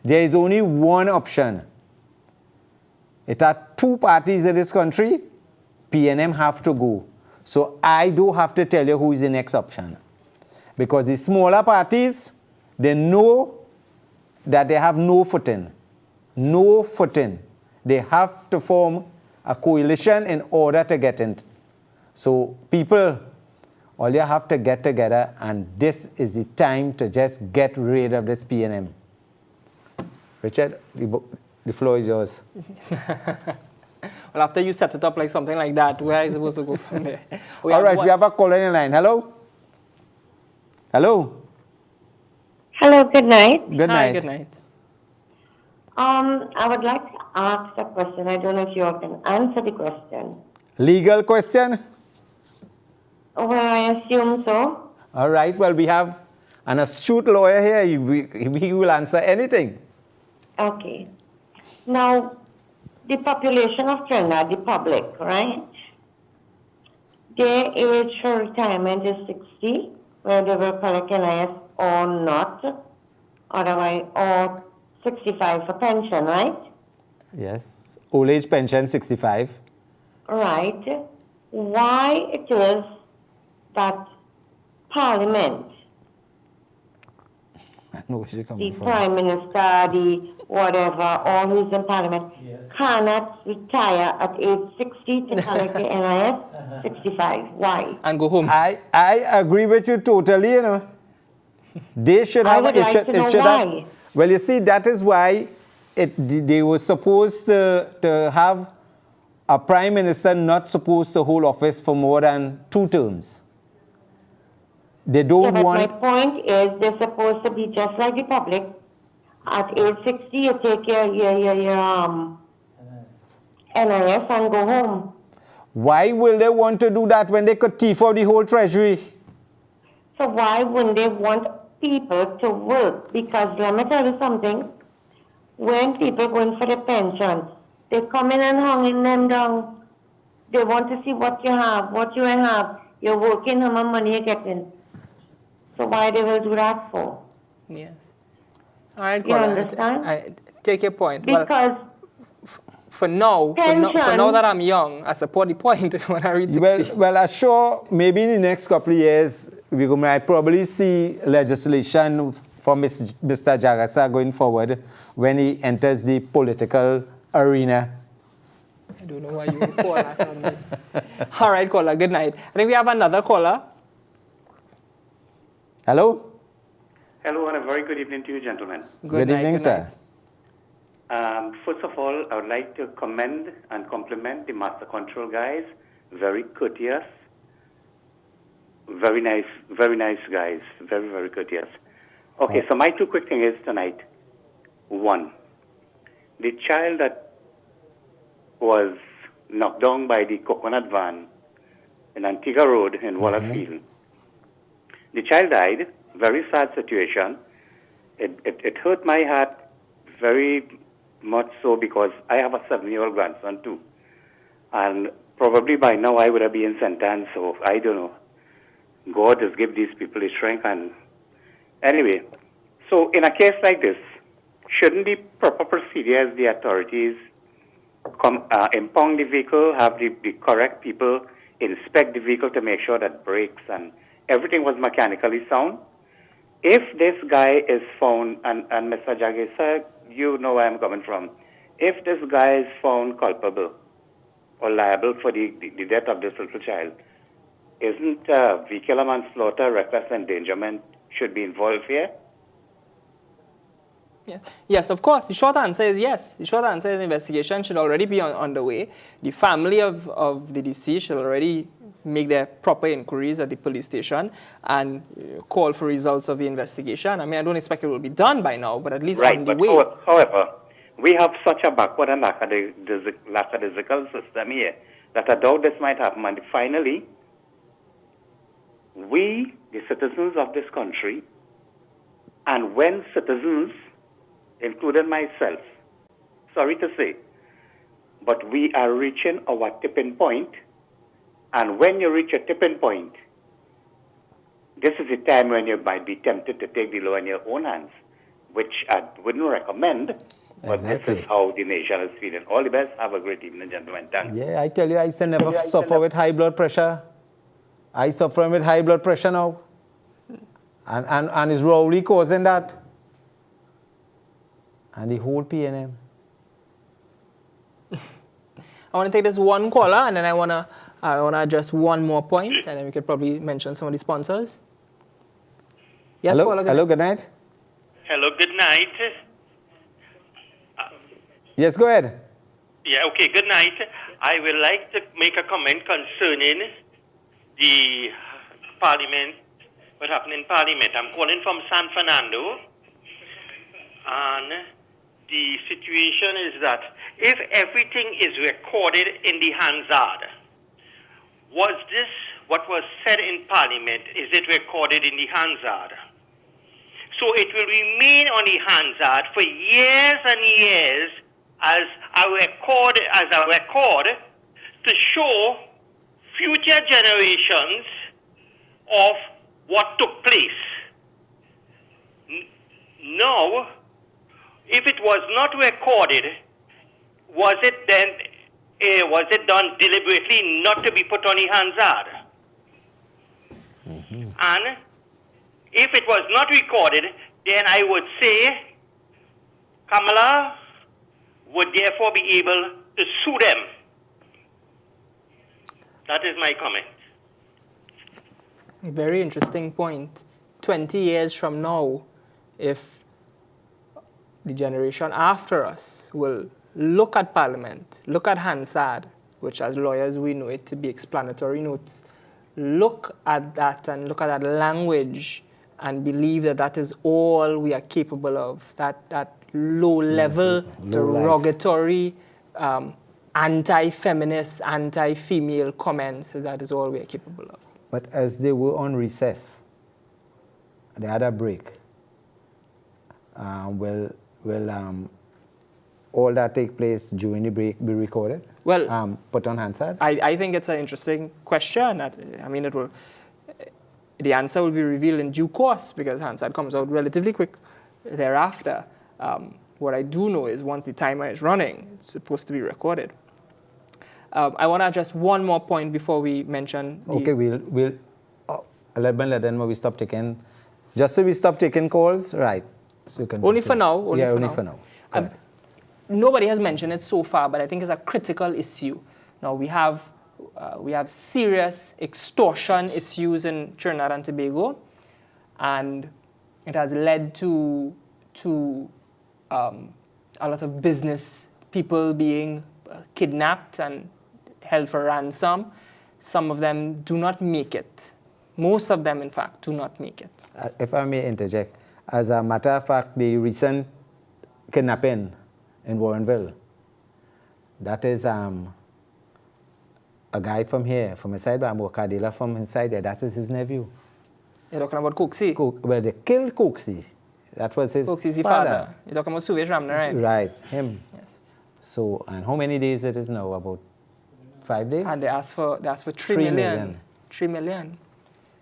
There is only one option. It are two parties in this country. PNM have to go. So I do have to tell you who is the next option. Because the smaller parties, they know that they have no footing. No footing. They have to form a coalition in order to get in. So people, all you have to get together, and this is the time to just get rid of this PNM. Richard, the floor is yours. Well, after you set it up like something like that, where are you supposed to go from there? We have a caller in line. Hello? Hello? Hello, good night. Good night. Hi, good night. I would like to ask a question. I don't know if you all can answer the question. Legal question? Well, I assume so. All right, well, we have an astute lawyer here. He will answer anything. Okay. Now, the population of Trinidad, the public, right? Their age for retirement is 60, whether they will collect NIS or not, otherwise, or 65 for pension, right? Yes. Old age pension, 65. Right. Why it is that Parliament, the Prime Minister, the whatever, all who's in Parliament, cannot retire at age 60 to collect the NIS 65. Why? And go home. I agree with you totally, you know. They should have... I would like to know why. Well, you see, that is why they were supposed to have a Prime Minister not supposed to hold office for more than 2 terms. They don't but want... my point is they're supposed to be just like the public. At age 60, you take your NIS and go home. Why will they want to do that when they could thief out the whole treasury? So why wouldn't they want people to work? Because let me tell you something. When people go in for the pension, they come in and hanging them down. They want to see what you have, what you have. You're working, how much money you're getting. So why they will do that for? Yes. All right, you understand? I take your point. Because well, for now that I'm young, I support the point when I read 60. Well, I'm sure maybe in the next couple of years, we might probably see legislation for Mr. Jagasa going forward when he enters the political arena. I don't know why you would call that on me. All right, caller, good night. I think we have another caller. Hello? Hello, and a very good evening to you, gentlemen. Good evening, sir. First of all, I would like to commend and compliment the Master Control guys. Very courteous. Very nice guys. Very, very courteous. Okay, so my 2 quick things is tonight. 1, the child that was knocked down by the coconut van in Antigua Road in Wallerfield. The child died. Very sad situation. It hurt my heart very much so because I have a 7-year-old grandson too. And probably by now I would have been sentenced, so I don't know. God has given these people the strength. And anyway, so in a case like this, shouldn't the proper procedure as the authorities impound the vehicle, have the correct people inspect the vehicle to make sure that brakes and everything was mechanically sound? If this guy is found, and Mr. Jagesa, you know where I'm coming from. If this guy is found culpable or liable for the death of this little child, isn't vehicular manslaughter, reckless endangerment should be involved here? Yes, of course. The short answer is yes. The short answer is the investigation should already be on the way. The family of the deceased should already make their proper inquiries at the police station and call for results of the investigation. I mean, I don't expect it will be done by now, but at least on the way. However, we have such a backward and lackadaisical system here that I doubt this might happen. And finally, we, the citizens of this country, and when citizens, including myself, sorry to say, but we are reaching our tipping point. And when you reach a tipping point, this is the time when you might be tempted to take the law in your own hands, which I wouldn't recommend, but Exactly. This is how the nation is feeling. All the best. Have a great evening, gentlemen. Thanks. Yeah, I tell you, I used to never suffer with high blood pressure. I suffer with high blood pressure now. And it's Rowley causing that. And the whole PNM. I want to take this one caller, and then I want to address one more point, and then we could probably mention some of the sponsors. Yes, hello, caller, hello, good night. Hello, good night. Yes, go ahead. Yeah, okay, good night. I would like to make a comment concerning the Parliament, what happened in Parliament. I'm calling from San Fernando, and the situation is that if everything is recorded in the Hansard, was this what was said in Parliament, is it recorded in the Hansard? So it will remain on the Hansard for years and years as a record to show future generations of what took place. Now, if it was not recorded, was it done deliberately not to be put on the Hansard? And if it was not recorded, then I would say Kamala would therefore be able to sue them. That is my comment. Very interesting point. 20 years from now, if the generation after us will look at Parliament, look at Hansard, which as lawyers we know it to be explanatory notes, look at that and look at that language and believe that that is all we are capable of, that low-level, derogatory, anti-feminist, anti-female comments, that is all we are capable of. But as they were on recess, they had a break. Will all that take place during the break be recorded? Well, put on Hansard? I think it's an interesting question. I mean, it will. The answer will be revealed in due course because Hansard comes out relatively quick thereafter. What I do know is once the timer is running, it's supposed to be recorded. I want to address one more point before we mention. Okay, we'll let them know we stop taking. Just so we stop taking calls, right? So you can only for now. Only for now. Nobody has mentioned it so far, but I think it's a critical issue. Now we have serious extortion issues in Trinidad and Tobago, and it has led to a lot of business people being kidnapped and held for ransom. Some of them do not make it. Most of them, in fact, do not make it. If I may interject, as a matter of fact, the recent kidnapping in Warrenville, that is a guy from here, from inside Bamboka, dealer from inside there, that is his nephew. You're talking about Coxie? Well, they killed Coxie. That was his father. You're talking about Suvesh Ramna, right? Right, him. Yes. So, and how many days it is now? About 5 days? And they asked for 3 million. 3 million.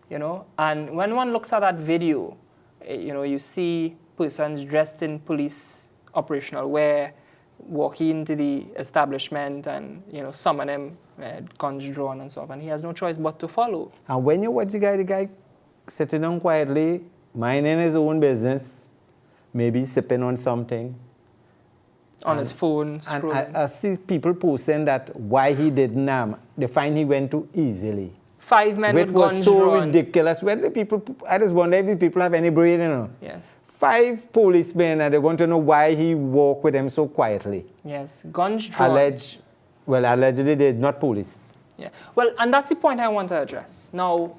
You know, and when one looks at that video, you know, you see persons dressed in police operational wear walking into the establishment and, you know, summon him, guns drawn and so on, and he has no choice but to follow. And when you watch the guy sitting down quietly, minding his own business, maybe sipping on something. On his phone, scrolling. And I see people posting that why he didn't, they find he went too easily. 5 men with guns was so drawn. ridiculous. When the people, I just wonder if the people have any brain, you know. Yes. 5 policemen, and they want to know why he walked with them so quietly. Yes, guns drawn. Allegedly they're not police. Yeah. Well, and that's the point I want to address. Now,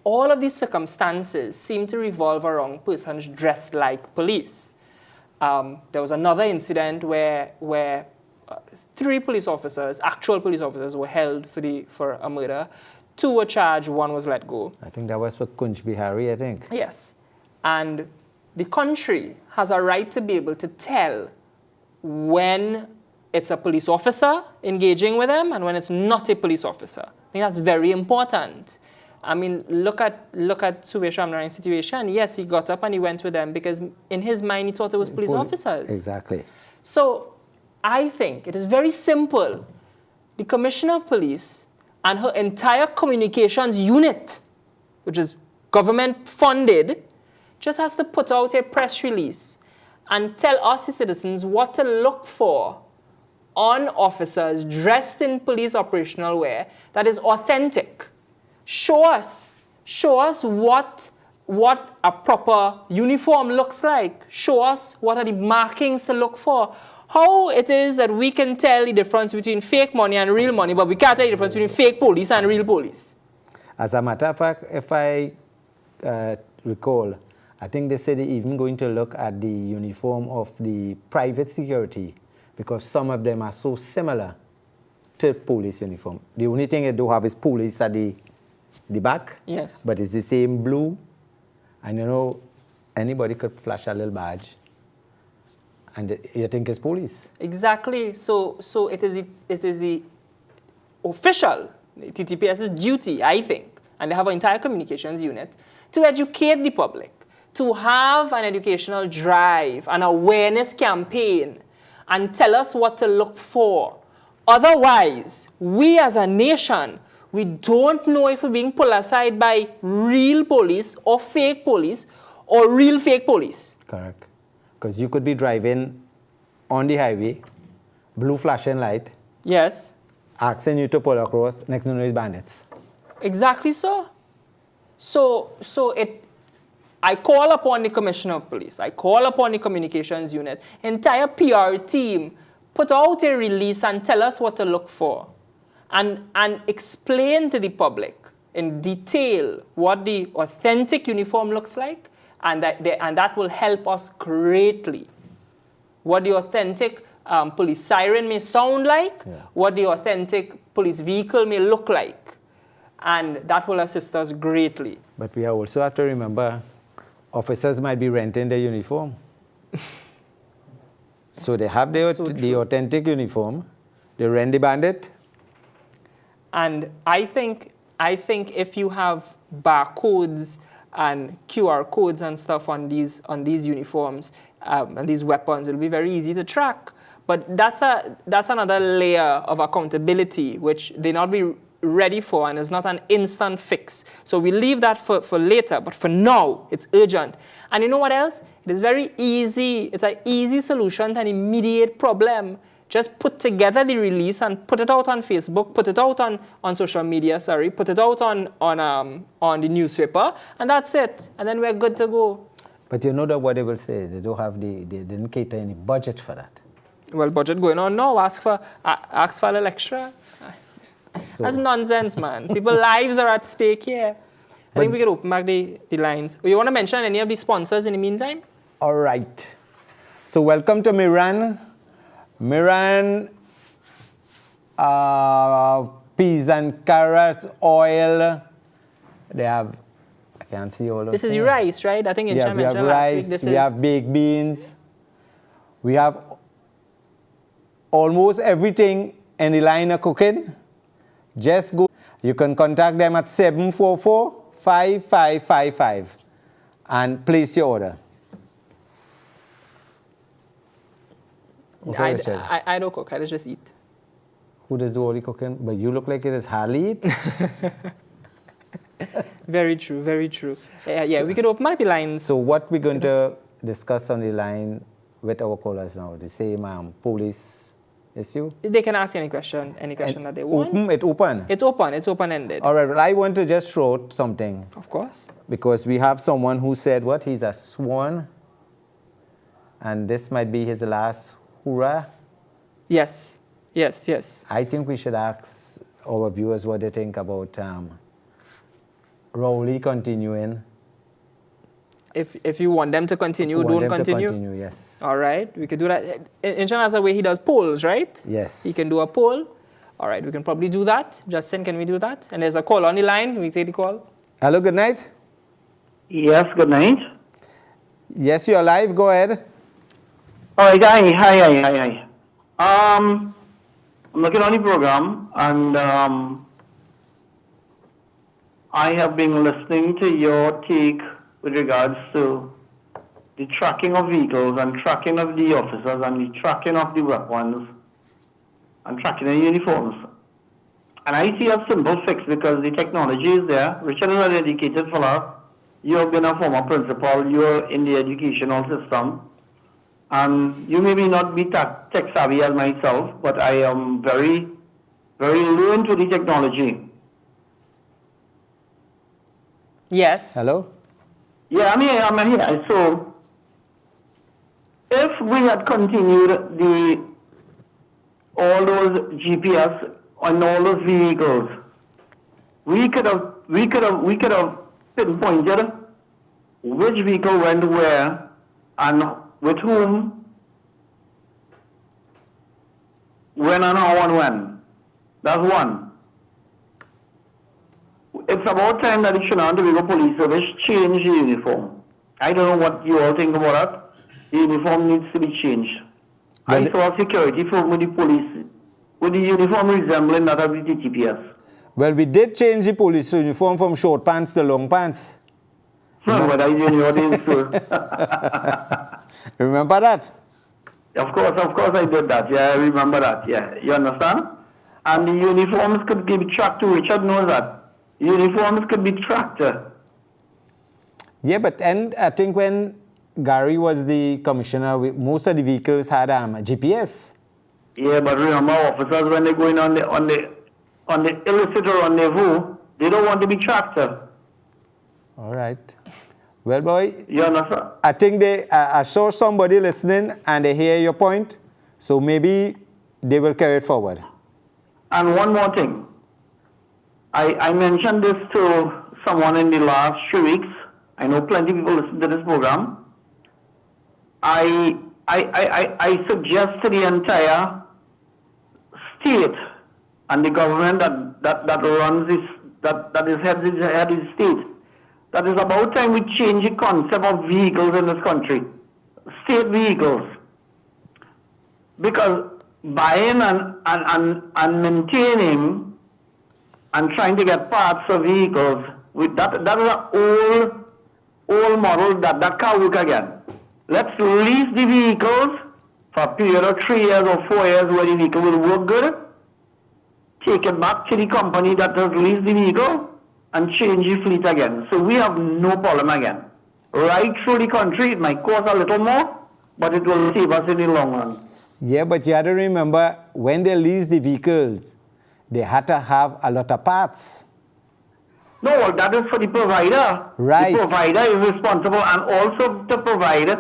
all of these circumstances seem to revolve around persons dressed like police. There was another incident where 3 police officers, actual police officers, were held for a murder. 2 were charged, 1 was let go. I think that was for Kunj Bihari, I think. Yes. And the country has a right to be able to tell when it's a police officer engaging with them and when it's not a police officer. I think that's very important. I mean, look at Suvesh Ramnarayan's situation. Yes, he got up and he went with them because in his mind he thought it was police officers. Exactly. So I think it is very simple. The Commissioner of Police and her entire communications unit, which is government funded, just has to put out a press release and tell us, the citizens, what to look for on officers dressed in police operational wear that is authentic. Show us what a proper uniform looks like. Show us what are the markings to look for. How it is that we can tell the difference between fake money and real money, but we can't tell the difference between fake police and real police. As a matter of fact, if I recall, I think they said they're even going to look at the uniform of the private security because some of them are so similar to police uniform. The only thing they do have is police at the back. Yes. But it's the same blue. And you know, anybody could flash a little badge and you think it's police. Exactly. So it is the official TTPS's duty, I think, and they have an entire communications unit, to educate the public, to have an educational drive, an awareness campaign, and tell us what to look for. Otherwise, we as a nation, we don't know if we're being pulled aside by real police or fake police or real fake police. Correct. Because you could be driving on the highway, blue flashing light. Yes. Asking you to pull across, next thing you know is bandits. Exactly so. I call upon the Commissioner of Police, I call upon the communications unit, entire PR team, put out a release and tell us what to look for. And explain to the public in detail what the authentic uniform looks like, and that will help us greatly. What the authentic police siren may sound like, what the authentic police vehicle may look like, and that will assist us greatly. But we also have to remember, officers might be renting their uniform. So they have the authentic uniform, they rent the bandit. And I think if you have barcodes and QR codes and stuff on these uniforms and these weapons, it'll be very easy to track. But that's another layer of accountability which they not be ready for, and it's not an instant fix. So we leave that for later, but for now, it's urgent. And you know what else? It is very easy. It's an easy solution to an immediate problem. Just put together the release and put it out on Facebook, put it out on social media, put it out on the newspaper, and that's it. And then we're good to go. But you know that what they will say, they didn't cater any budget for that. Well, budget going on now, ask for a little extra. That's nonsense, man. People's lives are at stake here. I think we can open back the lines. You want to mention any of the sponsors in the meantime? All right. So welcome to Miran. Miran peas and carrots oil. They have, I can't see all of This is the rice, right? I think we have rice, we have baked beans. We have almost everything in the line of cooking. Just go. You can contact them at 744-5555 and place your order. Okay, I don't cook, I just eat. Who does do all the cooking? But you look like it is hardly eat. Very true, very true. So, we could open up the lines. So what we're going to discuss on the line with our callers now, the same police issue? They can ask any question that they want. It's open? It's open, it's open-ended. All right, well, I want to just throw out something. Of course. Because we have someone who said, he's a sworn, and this might be his last hurrah. Yes. I think we should ask our viewers what they think about Rowley continuing. If you want them to continue, don't continue. Yes. All right, we could do that. In China, the way he does polls, right? Yes. He can do a poll. All right, we can probably do that. Justin, can we do that? And there's a call on the line. Can we take the call? Hello, good night. Yes, good night. Yes, you're live. Go ahead. All right, hi. I'm looking on the program, and I have been listening to your take with regards to the tracking of vehicles and tracking of the officers and the tracking of the weapons and tracking the uniforms. And I see a simple fix because the technology is there. Richard is an educated fellow. You have been a former principal. You're in the educational system. And you may not be tech savvy as myself, but I am very, very learned to the technology. Yes. Hello? Yeah, I'm here. So, if we had continued all those GPS on all those vehicles, we could have pinpointed which vehicle went where and with whom, when and how and when. That's one. It's about time that the Shenandoah Tobago Police Service change the uniform. I don't know what you all think about that. The uniform needs to be changed. I saw a security firm with the police, with the uniform resembling that of the TTPS. Well, we did change the police uniform from short pants to long pants. But I didn't know this, sir. Remember that? Of course I did that. Yeah, I remember that. Yeah, you understand? And the uniforms could be tracked too. Richard knows that. Uniforms could be tracked. Yeah, but and I think when Gary was the commissioner, most of the vehicles had GPS. Yeah, but remember, officers, when they're going on the illicit rendezvous, they don't want to be tracked. All right. Well, boy, you understand? I think I saw somebody listening and they hear your point, so maybe they will carry it forward. And one more thing. I mentioned this to someone in the last 3 weeks. I know plenty of people listen to this program. I suggest to the entire state and the government that runs this, that is head of the state, that is about time we change the concept of vehicles in this country, state vehicles. Because buying and maintaining and trying to get parts of vehicles, that is an old model that can't work again. Let's lease the vehicles for a period of 3 years or 4 years where the vehicle will work good, take it back to the company that has leased the vehicle, and change the fleet again. So we have no problem again. Right through the country, it might cost a little more, but it will save us in the long run. Yeah, but you have to remember, when they lease the vehicles, they had to have a lot of parts. No, that is for the provider. Right. The provider is responsible and also to provide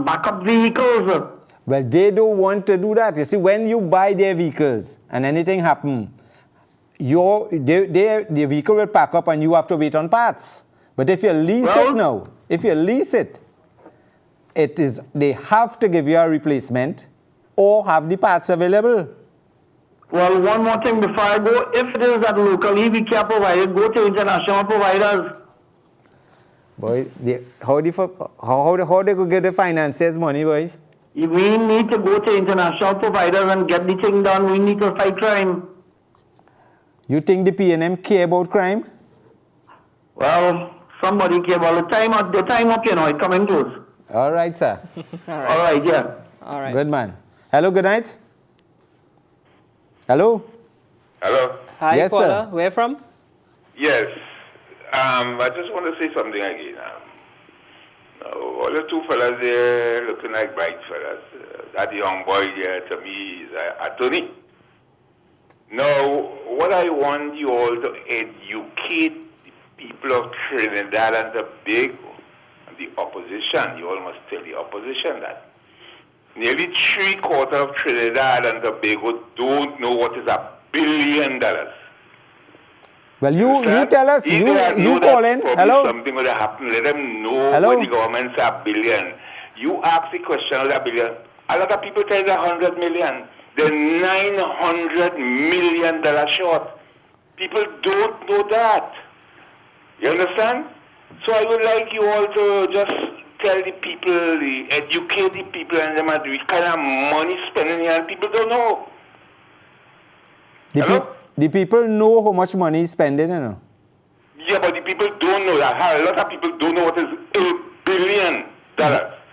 backup vehicles. Well, they don't want to do that. You see, when you buy their vehicles and anything happens, the vehicle will pack up and you have to wait on parts. But if you lease it now, they have to give you a replacement or have the parts available. Well, one more thing before I go. If it is that locally we can't provide it, go to international providers. Boy, how they could get the finances money, boy? We need to go to international providers and get the thing done. We need to fight crime. You think the P&M care about crime? Well, somebody care about the time up, it's coming close. All right, sir. All right, yeah. All right. Good man. Hello, good night. Hello? Hello? Hi, yes, caller. sir. Where from? Yes. I just want to say something again. All the two fellas there looking like bright fellas. That young boy there, to me, is an attorney. Now, what I want you all to educate the people of Trinidad and Tobago, and the opposition. You all must tell the opposition that nearly 3/4 of Trinidad and Tobago don't know what is $1 billion. Well, you tell us, you call in. Hello? Something will happen. Let them know Hello? what the government's $1 billion. You ask the question of $1 billion. A lot of people tell you $100 million. They're $900 million short. People don't know that. You understand? So I would like you all to just tell the people, educate the people, and them the kind of money spending here, and people don't know. The people know how much money is spending, you know. Yeah, but the people don't know that. A lot of people don't know what is $1 billion.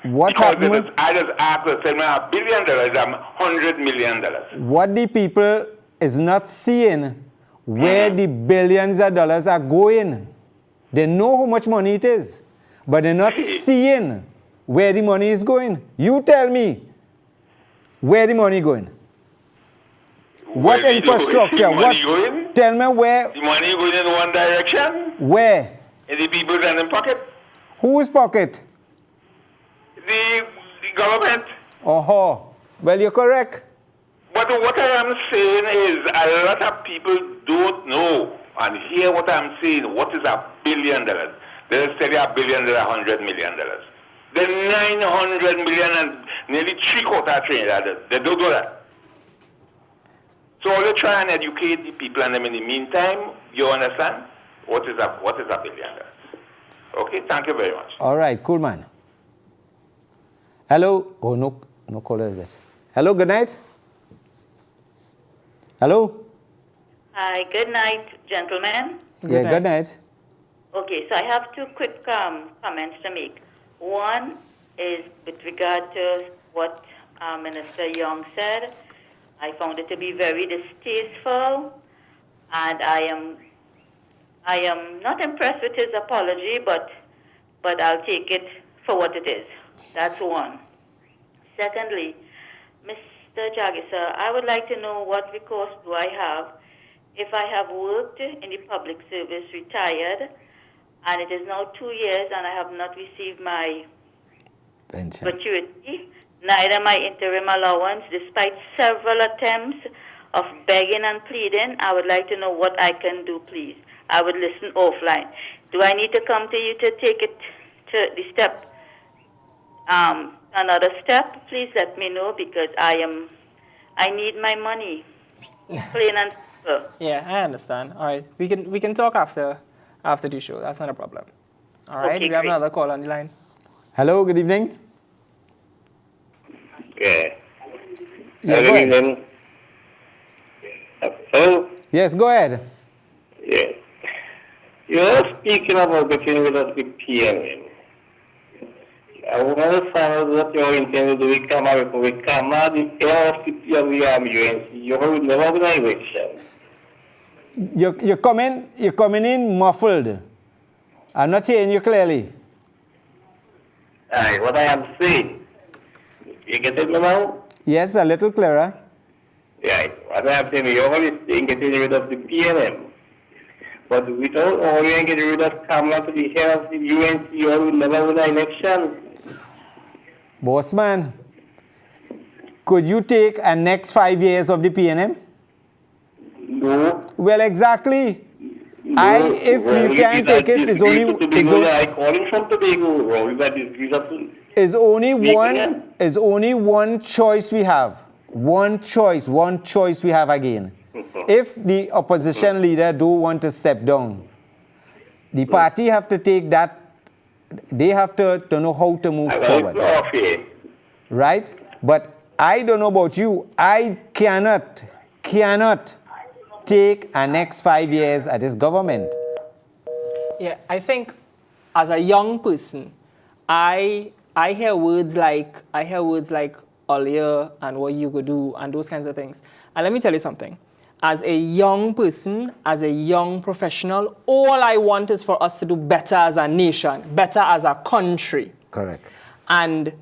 What happened? I just asked them, $1 billion, $100 million. What the people is not seeing where the billions of dollars are going. They know how much money it is, but they're not seeing where the money is going. You tell me where the money going. What infrastructure? Money going? Tell me where. The money going in one direction? Where? In the people's and in pocket? Whose pocket? The government. Oh, well, you're correct. But what I am saying is a lot of people don't know and hear what I'm saying. What is $1 billion? They'll say $1 billion, $100 million. Then 900 million and nearly $750 billion. They don't do that. So all you try and educate the people and them in the meantime, you understand? What is $1 billion? Okay, thank you very much. All right, cool, man. Hello? Oh, no caller is that. Hello, good night. Hello? Hi, good night, gentlemen. Good night. Okay, so I have two quick comments to make. One is with regard to what Minister Young said. I found it to be very distasteful, and I am not impressed with his apology, but I'll take it for what it is. That's one. Secondly, Mr. Jagisa, I would like to know what recourse do I have if I have worked in the public service, retired, and it is now 2 years and I have not received my gratuity, neither my interim allowance, despite several attempts of begging and pleading. I would like to know what I can do, please. I would listen offline. Do I need to come to you to take it to the step, another step? Please let me know, because I need my money. Plain and simple. Yeah, I understand. All right, we can talk after the show. That's not a problem. All right, Okay, we have great. another call on the line. Hello, good evening. Yeah. Yeah, go ahead. Hello? Yes, go ahead. Yeah. You're speaking about getting rid of the PMM. I want to find out what you're intending to do with Kama. With Kama, the air of the UNC, you will never have an election. You're coming in muffled. I'm not hearing you clearly. Alright, what I am saying. You get it now? Yes, a little clearer. Right. What I am saying, you're only saying getting rid of the PMM. But without only getting rid of Kamala to the head of the UNC, you will never win an election. Bossman, could you take a next 5 years of the PNM? No. Well, exactly. No. If you can't take it, it's only I calling from Tobago, Rory, that is only one choice we have. One choice we have again. If the opposition leader don't want to step down, the party have to take that. They have to know how to move forward. Right? But I don't know about you. I cannot take a next 5 years at this government. Yeah, I think as a young person, I hear words like all year and what you could do and those kinds of things. And let me tell you something. As a young person, as a young professional, all I want is for us to do better as a nation, better as a country. Correct. And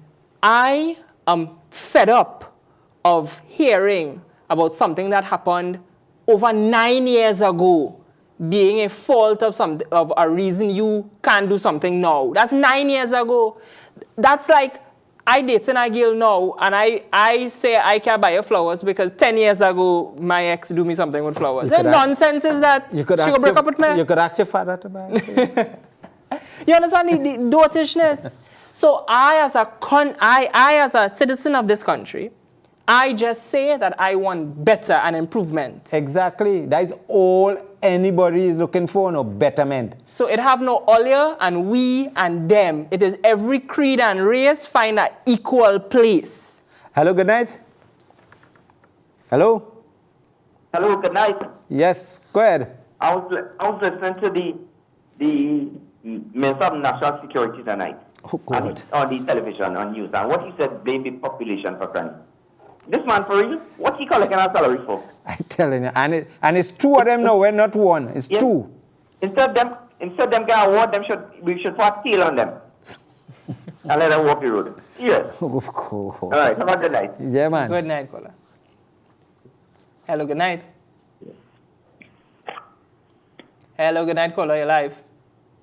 I am fed up of hearing about something that happened over 9 years ago being a fault of a reason you can't do something now. That's 9 years ago. That's like I dating a girl now, and I say I can't buy her flowers because 10 years ago my ex do me something with flowers. The nonsense is that she could break up with me. You could ask your father to buy it. You understand the dotishness? So I as a citizen of this country, I just say that I want better and improvement. Exactly. That is all anybody is looking for, no betterment. So it have no all and we and them. It is every creed and race find an equal place. Hello, good night. Hello? Hello, good night. Yes, go ahead. I was listening to the Minister of National Security tonight. Oh, God. On the television, on news. And what he said, blame the population for crime. This man, for real, what he collecting our salary for? I'm telling you, and it's two of them now, not one. It's two. Instead of them get award, we should put tail on them. and let them walk the road. Yes. All right, have a good night. Yeah, man. Good night, caller. Hello, good night. Hello, good night, caller. You're live.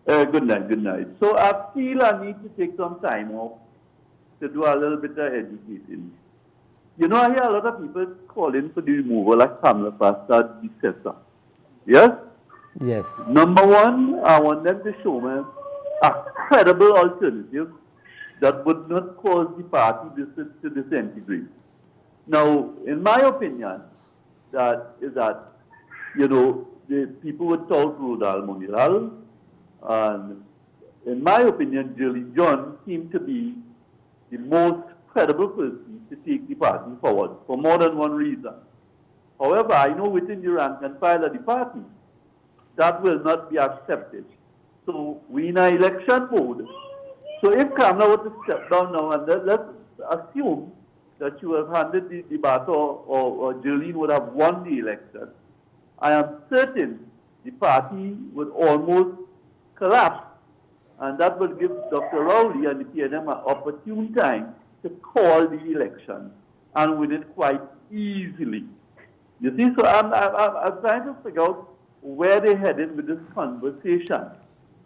Good night, good night. So I feel I need to take some time off to do a little bit of educating. You know, I hear a lot of people calling for the removal of Kamala Pasta Dicessa. Yes? Yes. Number one, I want them to show me a credible alternative that would not cause the party to disintegrate. Now, in my opinion, the people would talk to Mondial, and in my opinion, Julie John seemed to be the most credible person to take the party forward for more than one reason. However, I know within the rank and file of the party, that will not be accepted. So we in an election mode. So if Kamala were to step down now, and let's assume that you have handed the baton or Jolene would have won the election, I am certain the party would almost collapse, and that will give Dr. Rowley and the PNM an opportune time to call the election and win it quite easily. You see, so I'm trying to figure out where they're headed with this conversation.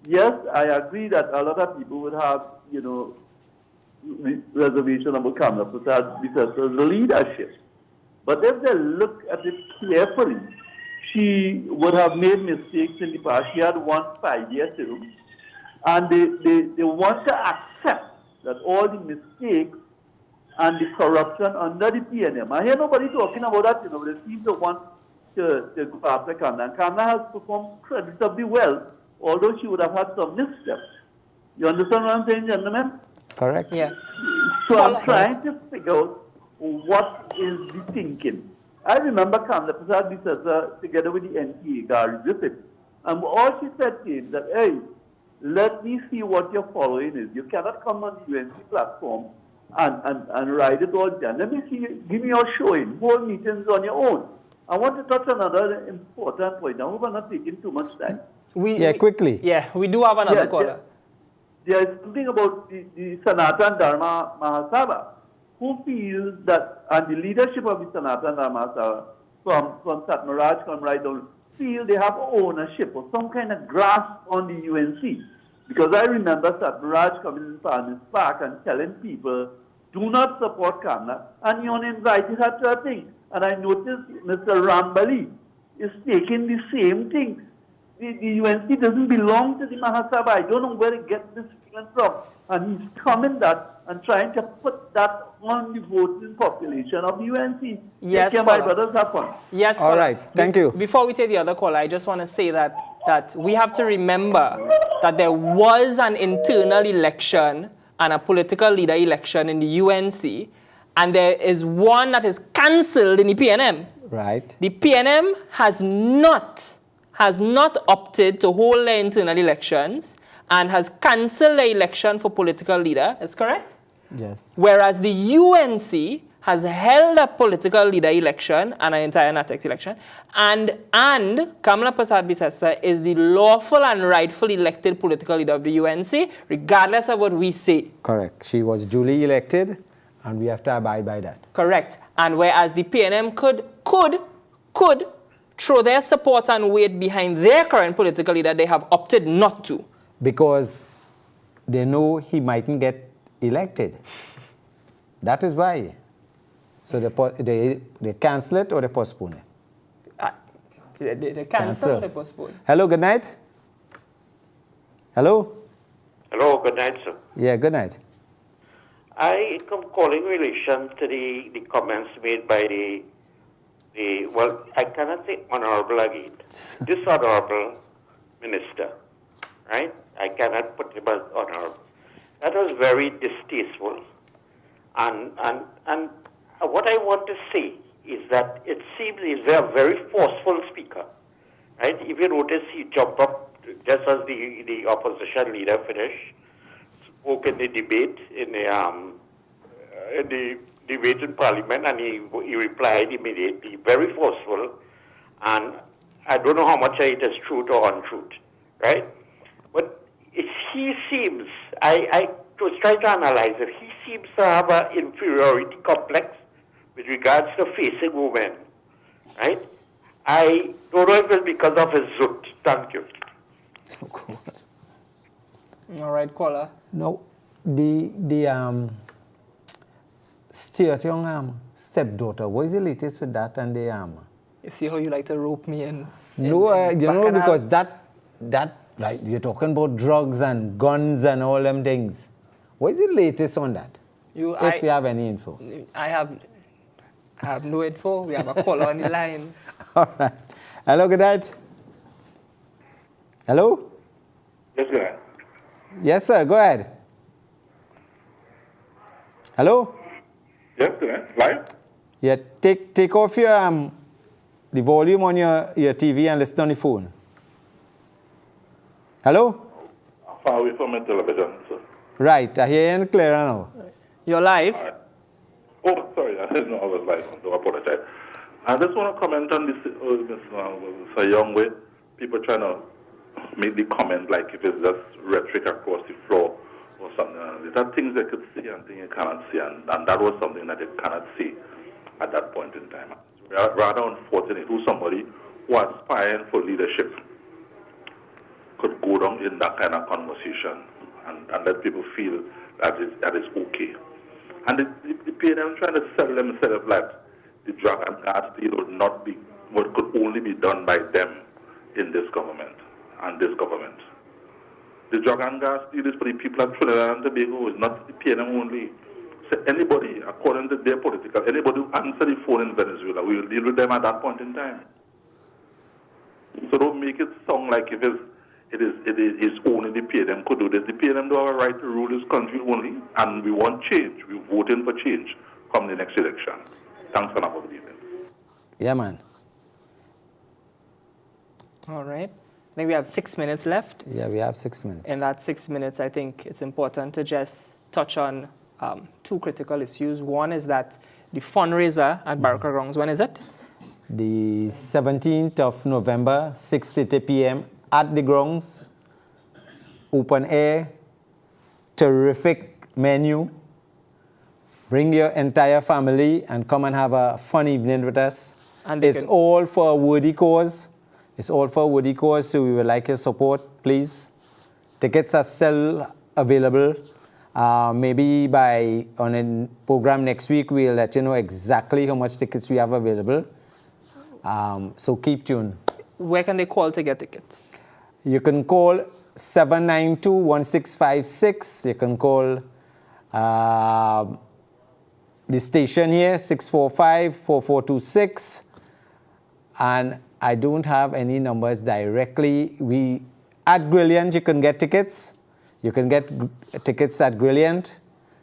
Yes, I agree that a lot of people would have, reservation about Kamala Prasad because of the leadership. But if they look at it carefully, she would have made mistakes in the past. She had won 5-year term. And they want to accept that all the mistakes and the corruption under the PNM. I hear nobody talking about that, they seem to want to go after Kamala. And Kamala has performed creditably well, although she would have had some missteps. You understand what I'm saying, gentlemen? Correct. Yeah. So I'm trying to figure out what is the thinking. I remember Kamala Prasad Dicessa together with the NTA, Gary Griffith. And all she said to him that, hey, let me see what your following is. You cannot come on the UNC platform and ride it all down. Let me see, give me your showing, hold meetings on your own. I want to touch another important point. I hope I'm not taking too much time. Quickly. Yeah, we do have another caller. There is something about the Sanatan Dharma Mahasabha, who feels that, and the leadership of the Sanatan Dharma Mahasabha, from Satmaraj, come right down, feel they have ownership or some kind of grasp on the UNC. Because I remember Satmaraj coming in Parliament Park and telling people, do not support Kamala, and he uninvited her to a thing. And I noticed Mr. Rambali is taking the same thing. The UNC doesn't belong to the Mahasabha. I don't know where he gets this feeling from. And he's coming that and trying to put that on the voting population of the UNC. Yes, Take care, my brothers, have fun. Yes, all right. Thank you. Before we take the other caller, I just want to say that we have to remember that there was an internal election and a political leader election in the UNC, and there is one that is cancelled in the PNM. Right. The PNM has not opted to hold their internal elections and has cancelled the election for political leader. Is correct? Yes. Whereas the UNC has held a political leader election and an entire NATEX election, and Kamala Prasad Dicessa is the lawful and rightful elected political leader of the UNC, regardless of what we say. Correct. She was duly elected, and we have to abide by that. Correct. And whereas the PNM could throw their support and weight behind their current political leader, they have opted not to. Because they know he mightn't get elected. That is why. So they cancel it or they postpone it? They cancel or they postpone. Hello, good night. Hello? Hello, good night, sir. Yeah, good night. I come calling in relation to the comments made by well, I cannot say honorable again, dishonorable minister, right? I cannot put him as honorable. That was very distasteful. And what I want to say is that it seems he's a very forceful speaker, right? If you notice, he jumped up just as the opposition leader finished, spoke in the debate in the debate in Parliament, and he replied immediately, very forceful, and I don't know how much it is truth or untruth, right? But he seems, I to try to analyze it, he seems to have an inferiority complex with regards to facing women, right? I don't know if it's because of his zoot. Thank you. All right, caller. No, the Stuart Young stepdaughter, what is the latest with that and the You see how you like to rope me in? No, you know, bacchanal? because that, right, you're talking about drugs and guns and all them things. What is the latest on that? If you have any info. I have no info. We have a caller on the line. All right. Hello, good night. Hello? Yes, go ahead. Yes, sir, go ahead. Hello? Yes, go ahead. Live? Yeah, take off your the volume on your TV and listen on the phone. Hello? Far away from my television, sir. Right, I hear you clear now. You're live? Oh, sorry, I didn't know I was live. I do apologize. I just want to comment on this, Mr. Young, way people trying to make the comment like if it's just rhetoric across the floor or something. There are things they could see and things you cannot see, and that was something that they cannot see at that point in time. It's rather unfortunate who somebody who was aspiring for leadership could go down in that kind of conversation and let people feel that is okay. And the PNM trying to sell themselves like the drug and gas deal would not be what could only be done by them in this government and this government. The drug and gas deal is for the people of Trinidad and Tobago, it's not the PNM only. So anybody, according to their political, anybody who answer the phone in Venezuela, we will deal with them at that point in time. So don't make it sound like if it is only the PNM could do this. The PNM do have a right to rule this country only, and we want change. We're voting for change come the next election. Thanks for having me. Yeah, man. All right. I think we have 6 minutes left. Yeah, we have 6 minutes. In that 6 minutes, I think it's important to just touch on two critical issues. One is that the fundraiser at Baraka Grounds, when is it? The 17th of November, 6:30 p.m. at the grounds. Open air, terrific menu. Bring your entire family and come and have a fun evening with us. And it's all for a worthy cause. It's all for a worthy cause, so we would like your support, please. Tickets are still available. Maybe on a program next week, we'll let you know exactly how much tickets we have available. So keep tuned. Where can they call to get tickets? You can call 792-1656. You can call the station here, 645-4426. And I don't have any numbers directly. At Brilliant, you can get tickets. You can get tickets at Brilliant.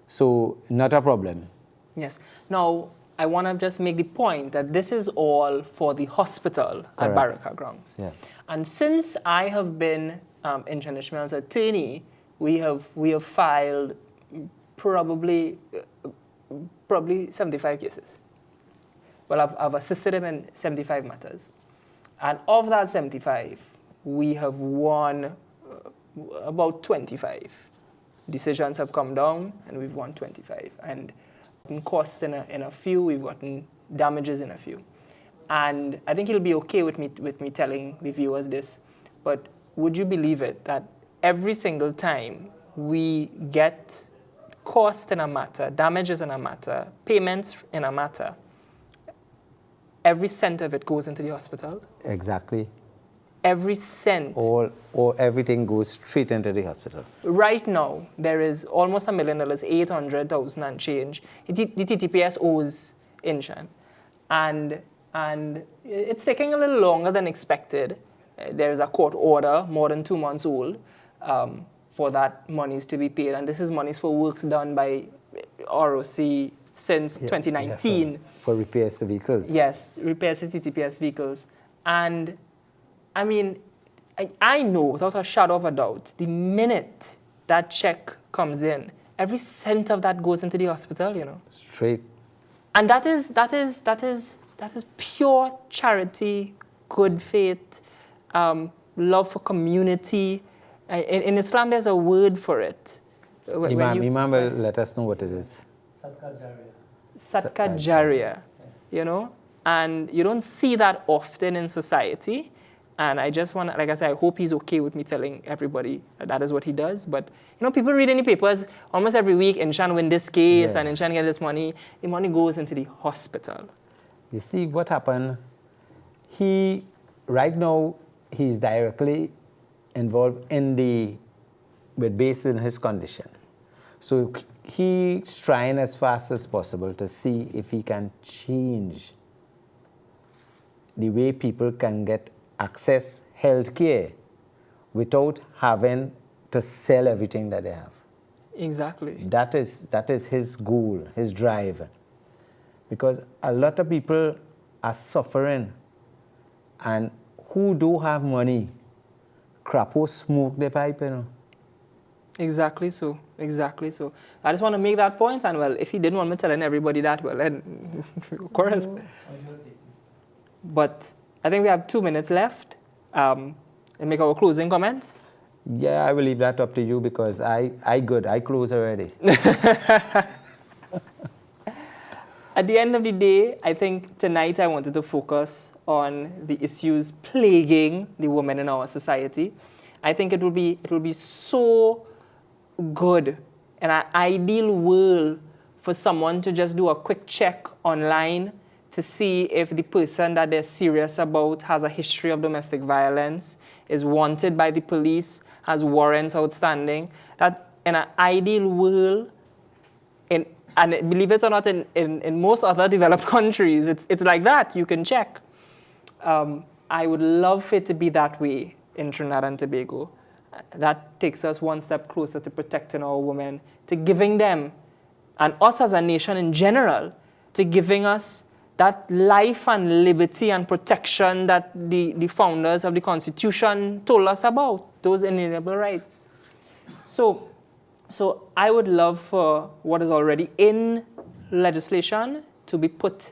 So not a problem. Yes. Now, I want to just make the point that this is all for the hospital at Baraka Grounds. Yeah. And since I have been international attorney, we have filed probably 75 cases. Well, I've assisted him in 75 matters. And of that 75, we have won about 25. Decisions have come down, and we've won 25. And costs in a few, we've gotten damages in a few. And I think he'll be okay with me telling the viewers this, but would you believe it that every single time we get cost in a matter, damages in a matter, payments in a matter, every cent of it goes into the hospital? Exactly. Every cent. Or everything goes straight into the hospital. Right now, there is almost $1 million, 800,000 and change. The TTPS owes Inshan. And it's taking a little longer than expected. There's a court order, more than 2 months old, for that monies to be paid. And this is monies for works done by ROC since 2019. Yeah, for repairs to vehicles. Yes, repairs to TTPS vehicles. And I mean, I know without a shadow of a doubt, the minute that check comes in, every cent of that goes into the hospital, you know. Straight. And that is pure charity, good faith, love for community. In Islam, there's a word for it. Imam will let us know what it is. Sadka Jariya, you know, and you don't see that often in society. And I just want to, like I said, I hope he's okay with me telling everybody that is what he does. But, you know, people read in the papers almost every week, Inshan win this case and Inshan get this money. The money goes into the hospital. You see what happened? Right now, he's directly involved based on his condition. So he's trying as fast as possible to see if he can change the way people can get access health care without having to sell everything that they have. Exactly. That is his goal, his drive. Because a lot of people are suffering, and who do have money, crapo smoke the pipe, you know. Exactly so. Exactly so. I just want to make that point, and well, if he didn't want me telling everybody that, well, then, of course. But I think we have 2 minutes left. And make our closing comments. Yeah, I will leave that up to you because I close already. At the end of the day, I think tonight I wanted to focus on the issues plaguing the women in our society. I think it will be so good in an ideal world for someone to just do a quick check online to see if the person that they're serious about has a history of domestic violence, is wanted by the police, has warrants outstanding. That in an ideal world, and believe it or not, in most other developed countries, it's like that. You can check. I would love it to be that way in Trinidad and Tobago. That takes us one step closer to protecting our women, to giving them, and us as a nation in general, to giving us that life and liberty and protection that the founders of the Constitution told us about, those inalienable rights. So I would love for what is already in legislation to be put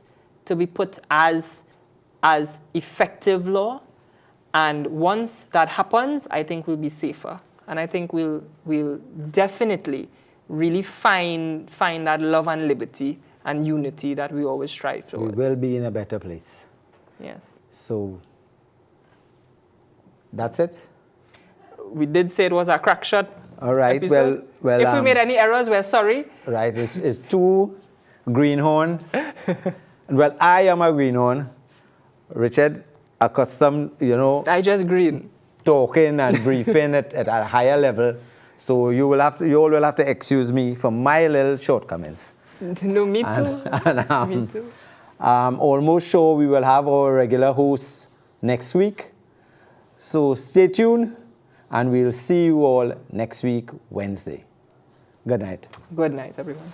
as effective law. And once that happens, I think we'll be safer. And I think we'll definitely really find that love and liberty and unity that we always strive towards. We will be in a better place. Yes. So that's it. We did say it was a crack shot. All right. Episode. Well. If we made any errors, we're sorry. Right. It's two greenhorns. Well, I am a greenhorn. Richard, accustomed, I just green. Talking and briefing at a higher level. So you all will have to excuse me for my little shortcomings. No, me too. Me too. Almost sure we will have our regular hosts next week. So stay tuned, and we'll see you all next week, Wednesday. Good night. Good night, everyone.